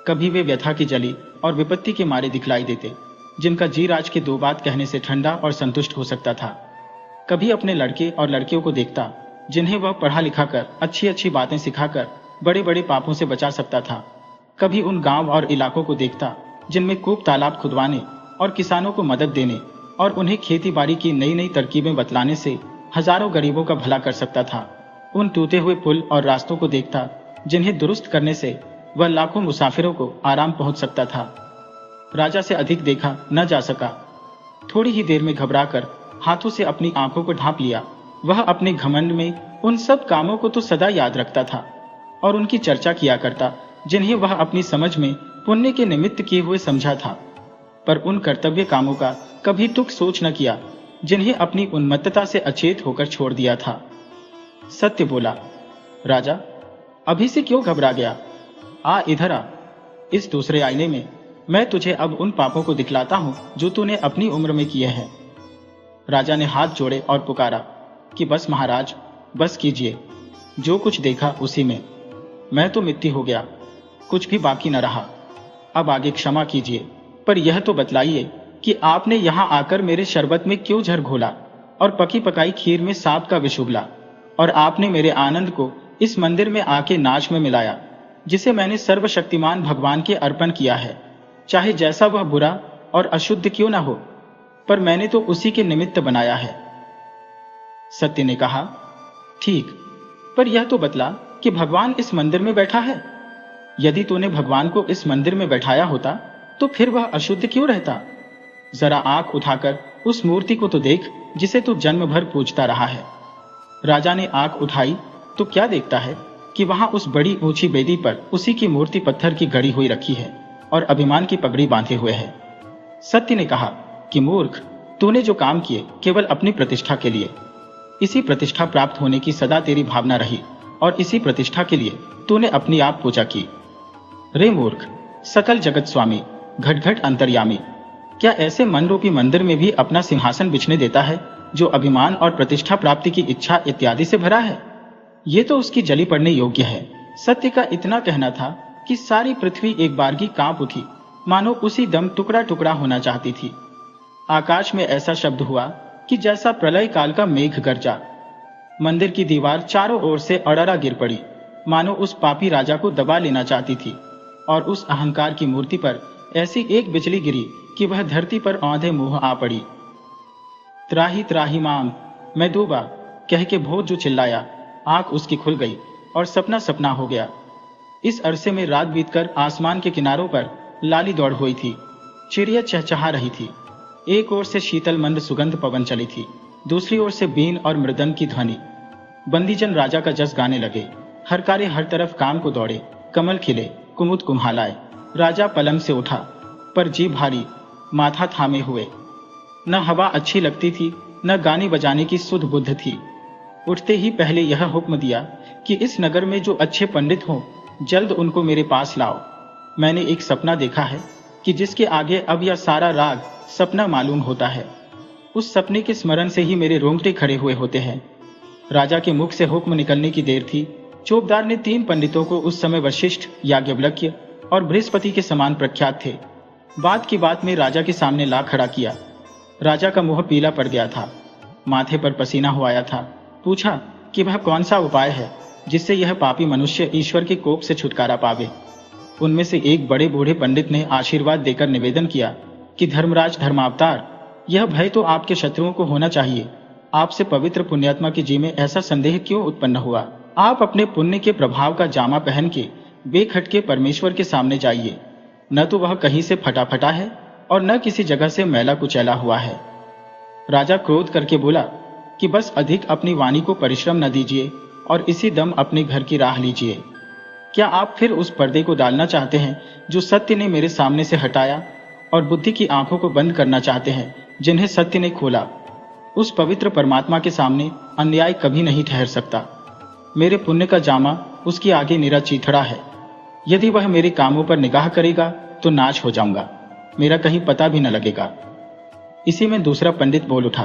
कभी वे व्यथा की जली और विपत्ति के मारे दिखलाई देते जिनका जी राज के दो बात कहने से ठंडा और संतुष्ट हो सकता था। कभी अपने लड़के और लड़कियों को देखता जिन्हें वह पढ़ा लिखा कर अच्छी अच्छी बातें सिखाकर बड़े बड़े पापों से बचा सकता था। कभी उन गांव और इलाकों को देखता जिनमें कूप तालाब खुदवाने और किसानों को मदद देने और उन्हें खेती बाड़ी की नई नई तरकीबें बतलाने से हजारों गरीबों का भला कर सकता था। उन टूटे हुए पुल और रास्तों को देखता जिन्हें दुरुस्त करने से वह लाखों मुसाफिरों को आराम पहुंच सकता था। राजा से अधिक देखा न जा सका। थोड़ी ही देर में घबराकर हाथों से अपनी आंखों को ढांप लिया। वह अपने घमंड में उन सब कामों को तो सदा याद रखता था और उनकी चर्चा किया करता जिन्हें वह अपनी समझ में पुण्य के निमित्त किए हुए समझा था, पर उन कर्तव्य कामों का कभी तुक सोच न किया जिन्हें अपनी उन्मत्तता से अचेत होकर छोड़ दिया था। सत्य बोला, राजा अभी से क्यों घबरा गया? आ इधर आ, इस दूसरे आईने में मैं तुझे अब उन पापों को दिखलाता हूं जो तूने अपनी उम्र में किए हैं। राजा ने हाथ जोड़े और पुकारा कि बस महाराज, बस कीजिए। जो कुछ देखा उसी में मैं तो मिट्टी हो गया, कुछ भी बाकी न रहा। अब आगे क्षमा कीजिए, पर यह तो बतलाइए कि आपने यहां आकर मेरे शरबत में क्यों झर घोला और पकी पकाई खीर में सांप का विष उगला, और आपने मेरे आनंद को इस मंदिर में आके नाच में मिलाया जिसे मैंने सर्वशक्तिमान भगवान के अर्पण किया है, चाहे जैसा वह बुरा और अशुद्ध क्यों ना हो, पर मैंने तो उसी के निमित्त बनाया है। सत्य ने कहा, ठीक, पर यह तो बतला कि भगवान इस मंदिर में बैठा है। यदि तूने भगवान को इस मंदिर में बैठाया होता तो फिर वह अशुद्ध क्यों रहता? जरा आंख उठाकर उस मूर्ति को तो देख जिसे तू जन्म भर पूजता रहा है। राजा ने आंख उठाई तो क्या देखता है कि वहां उस बड़ी ऊंची बेदी पर उसी की मूर्ति पत्थर की गढ़ी हुई रखी है और अभिमान की पगड़ी बांधे हुए है। सत्य ने कहा कि मूर्ख, तूने जो काम किए केवल अपनी प्रतिष्ठा के लिए। इसी प्रतिष्ठा प्राप्त होने की सदा तेरी भावना रही और इसी प्रतिष्ठा के लिए तूने अपनी आप पूजा की। रे मूर्ख, सकल जगत स्वामी, घट-घट अंतर्यामी, क्या ऐसे मन रूपी मंदिर में भी अपना सिंहासन बिछने देता है जो अभिमान और प्रतिष्ठा प्राप्ति की इच्छा इत्यादि से भरा है? ये तो उसकी जली पड़ने योग्य है। सत्य का इतना कहना था कि सारी पृथ्वी एक बारगी कांप उठी, मानो उसी दम टुकड़ा टुकड़ा होना चाहती थी। आकाश में ऐसा शब्द हुआ कि जैसा प्रलय काल का मेघ गरजा। मंदिर की दीवार चारों ओर से अड़रा गिर पड़ी, मानो उस पापी राजा को दबा लेना चाहती थी, और उस अहंकार की मूर्ति पर ऐसी एक बिजली गिरी कि वह धरती पर औंधे मुंह आ पड़ी। त्राही त्राही माम, मैं डूबा, कह के भोज जो चिल्लाया, आंख उसकी खुल गई और सपना सपना हो गया। इस अरसे में रात बीतकर आसमान के किनारों पर लाली दौड़ हुई थी। चिड़िया चहचहा रही थी। एक ओर से शीतल मंद सुगंध पवन चली थी, दूसरी ओर से बीन और मृदंग की ध्वनि। बंदीजन राजा का जस गाने लगे। हर कार्य हर तरफ काम को दौड़े। कमल खिले, कुमुद कुम्हालाए। राजा पलंग से उठा, पर जी भारी, माथा थामे हुए। न हवा अच्छी लगती थी, न गाने बजाने की सुध बुद्ध थी। उठते ही पहले यह हुक्म दिया कि इस नगर में जो अच्छे पंडित हों, जल्द उनको मेरे पास लाओ। मैंने एक सपना देखा है कि जिसके आगे अब यह सारा राग सपना मालूम होता है। उस सपने के स्मरण से ही मेरे रोंगटे खड़े हुए होते हैं। राजा के मुख से हुक्म निकलने की देर थी। चौबदार ने 3 पंडितों को, उस समय वशिष्ठ, याज्ञवल्क्य और बृहस्पति के समान प्रख्यात थे, बात की बात में राजा के सामने ला खड़ा किया। राजा का मुंह पीला पड़ गया था, माथे पर पसीना हो आया था। पूछा कि वह कौन सा उपाय है जिससे यह पापी मनुष्य ईश्वर के कोप से छुटकारा पावे। उनमें से एक बड़े बूढ़े पंडित ने आशीर्वाद देकर निवेदन किया कि धर्मराज धर्मावतार, यह भय तो आपके शत्रुओं को होना चाहिए। आपसे पवित्र पुण्यात्मा के जी में ऐसा संदेह क्यों उत्पन्न हुआ? आप अपने पुण्य के प्रभाव का जामा पहन के बेखटके परमेश्वर के सामने जाइए। न तो वह कहीं से फटा फटा है और न किसी जगह से मैला कुचैला हुआ है। राजा क्रोध करके बोला कि बस अधिक अपनी वाणी को परिश्रम न दीजिए और इसी दम अपने घर की राह लीजिए। क्या आप फिर उस पर्दे को डालना चाहते हैं जो सत्य ने मेरे सामने से हटाया, और बुद्धि की आंखों को बंद करना चाहते हैं जिन्हें सत्य ने खोला? उस पवित्र परमात्मा के सामने अन्याय कभी नहीं ठहर सकता। मेरे पुण्य का जामा उसके आगे निरा चीथड़ा है। यदि वह मेरे कामों पर निगाह करेगा तो नाश हो जाऊंगा, मेरा कहीं पता भी न लगेगा। इसी में दूसरा पंडित बोल उठा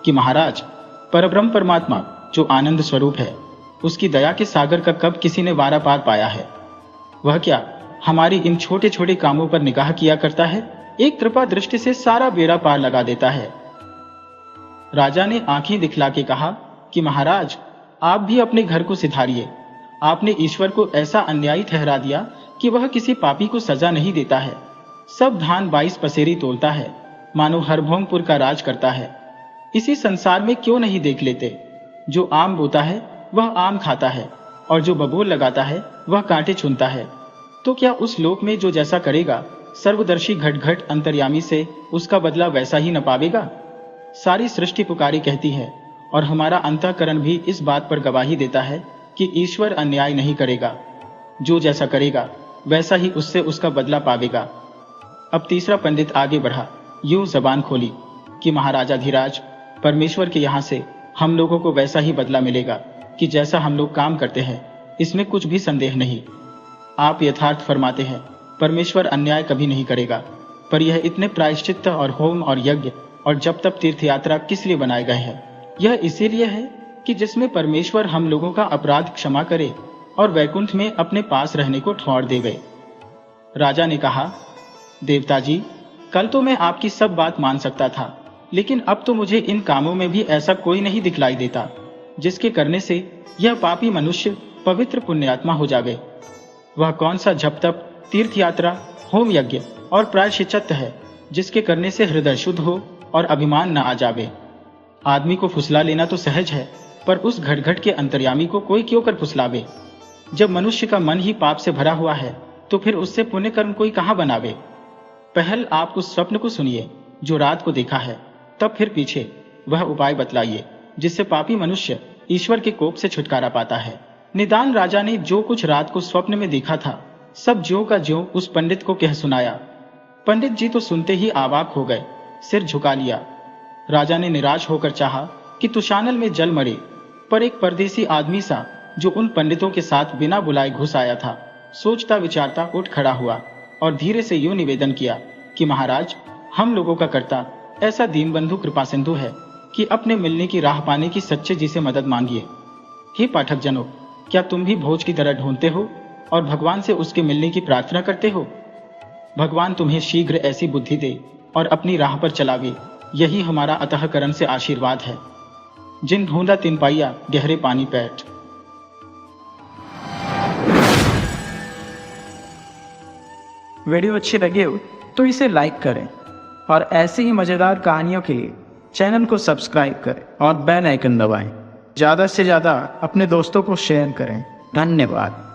कि महाराज, परब्रह्म परमात्मा जो आनंद स्वरूप है, उसकी दया के सागर का कब किसी ने वारा पार पाया है? वह क्या हमारी इन छोटे छोटे कामों पर निगाह किया करता है? एक कृपा दृष्टि से सारा बेड़ा पार लगा देता है। राजा ने आंखें दिखला के कहा कि महाराज, आप भी अपने घर को सिधारिए। आपने ईश्वर को ऐसा अन्यायी ठहरा दिया कि वह किसी पापी को सजा नहीं देता है। सब धान 22 पसेरी तोलता है, मानो हरभोंगपुर का राज करता है। इसी संसार में क्यों नहीं देख लेते? जो आम बोता है वह आम खाता है, और जो बबूल लगाता है वह कांटे चुनता है। तो क्या उस लोक में जो जैसा करेगा, सर्वदर्शी घट-घट अंतर्यामी से उसका बदला वैसा ही न पावेगा? सारी सृष्टि पुकारी कहती है, और हमारा अंतःकरण भी इस बात पर गवाही देता है कि ईश्वर अन्याय नहीं करेगा। जो जैसा करेगा वैसा ही उससे उसका बदला पावेगा। अब तीसरा पंडित आगे बढ़ा, यूं जबान खोली कि महाराजा धीराज, परमेश्वर के यहाँ से हम लोगों को वैसा ही बदला मिलेगा कि जैसा हम लोग काम करते हैं, इसमें कुछ भी संदेह नहीं। आप यथार्थ फरमाते हैं, परमेश्वर अन्याय कभी नहीं करेगा, पर यह इतने प्रायश्चित्त और होम और यज्ञ और जब तब तीर्थ यात्रा किस लिए बनाए गए हैं? यह इसीलिए है कि जिसमें परमेश्वर हम लोगों का अपराध क्षमा करे और वैकुंठ में अपने पास रहने को ठौर देवे। राजा ने कहा, देवता जी, कल तो मैं आपकी सब बात मान सकता था, लेकिन अब तो मुझे इन कामों में भी ऐसा कोई नहीं दिखलाई देता जिसके करने से यह पापी मनुष्य पवित्र पुण्यात्मा हो जावे। वह कौन सा जप तप, तीर्थ यात्रा, होम यज्ञ और प्रायश्चित्त है जिसके करने से हृदय शुद्ध हो और अभिमान न आ जावे? आदमी को फुसला लेना तो सहज है, पर उस घट-घट के अंतर्यामी को कोई क्यों कर फुसलावे? जब मनुष्य का मन ही पाप से भरा हुआ है तो फिर उससे पुण्य कर्म कोई कहां बनावे? पहल आप उस स्वप्न को सुनिए जो रात को देखा है, तब फिर पीछे वह उपाय बतलाइए जिससे पापी मनुष्य ईश्वर के कोप से छुटकारा पाता है। निदान राजा ने जो कुछ रात को स्वप्न में देखा था, सब ज्यों का ज्यों उस पंडित को कह सुनाया। पंडित जी तो सुनते ही आवाक हो गए, सिर झुका लिया। राजा ने निराश होकर चाहा कि तुशानल में जल मरे, पर एक परदेसी आदमी सा जो उन पंडितों के साथ बिना बुलाए घुस आया था, सोचता विचारता उठ खड़ा हुआ और धीरे से यूं निवेदन किया कि महाराज, हम लोगों का कर्ता ऐसा दीनबंधु कृपा सिंधु है कि अपने मिलने की राह पाने की सच्चे जी से मदद मांगिए। हे पाठक जनों, क्या तुम भी भोज की तरह ढूंढते हो और भगवान से उसके मिलने की प्रार्थना करते हो? भगवान तुम्हें शीघ्र ऐसी बुद्धि दे और अपनी राह पर चलावे, यही हमारा अतःकरण से आशीर्वाद है। जिन ढूंढा तिन पाइया, गहरे पानी पैठ। वीडियो अच्छी लगे हो तो इसे लाइक करें और ऐसे ही मज़ेदार कहानियों के लिए चैनल को सब्सक्राइब करें और बेल आइकन दबाएं। ज़्यादा से ज़्यादा अपने दोस्तों को शेयर करें। धन्यवाद।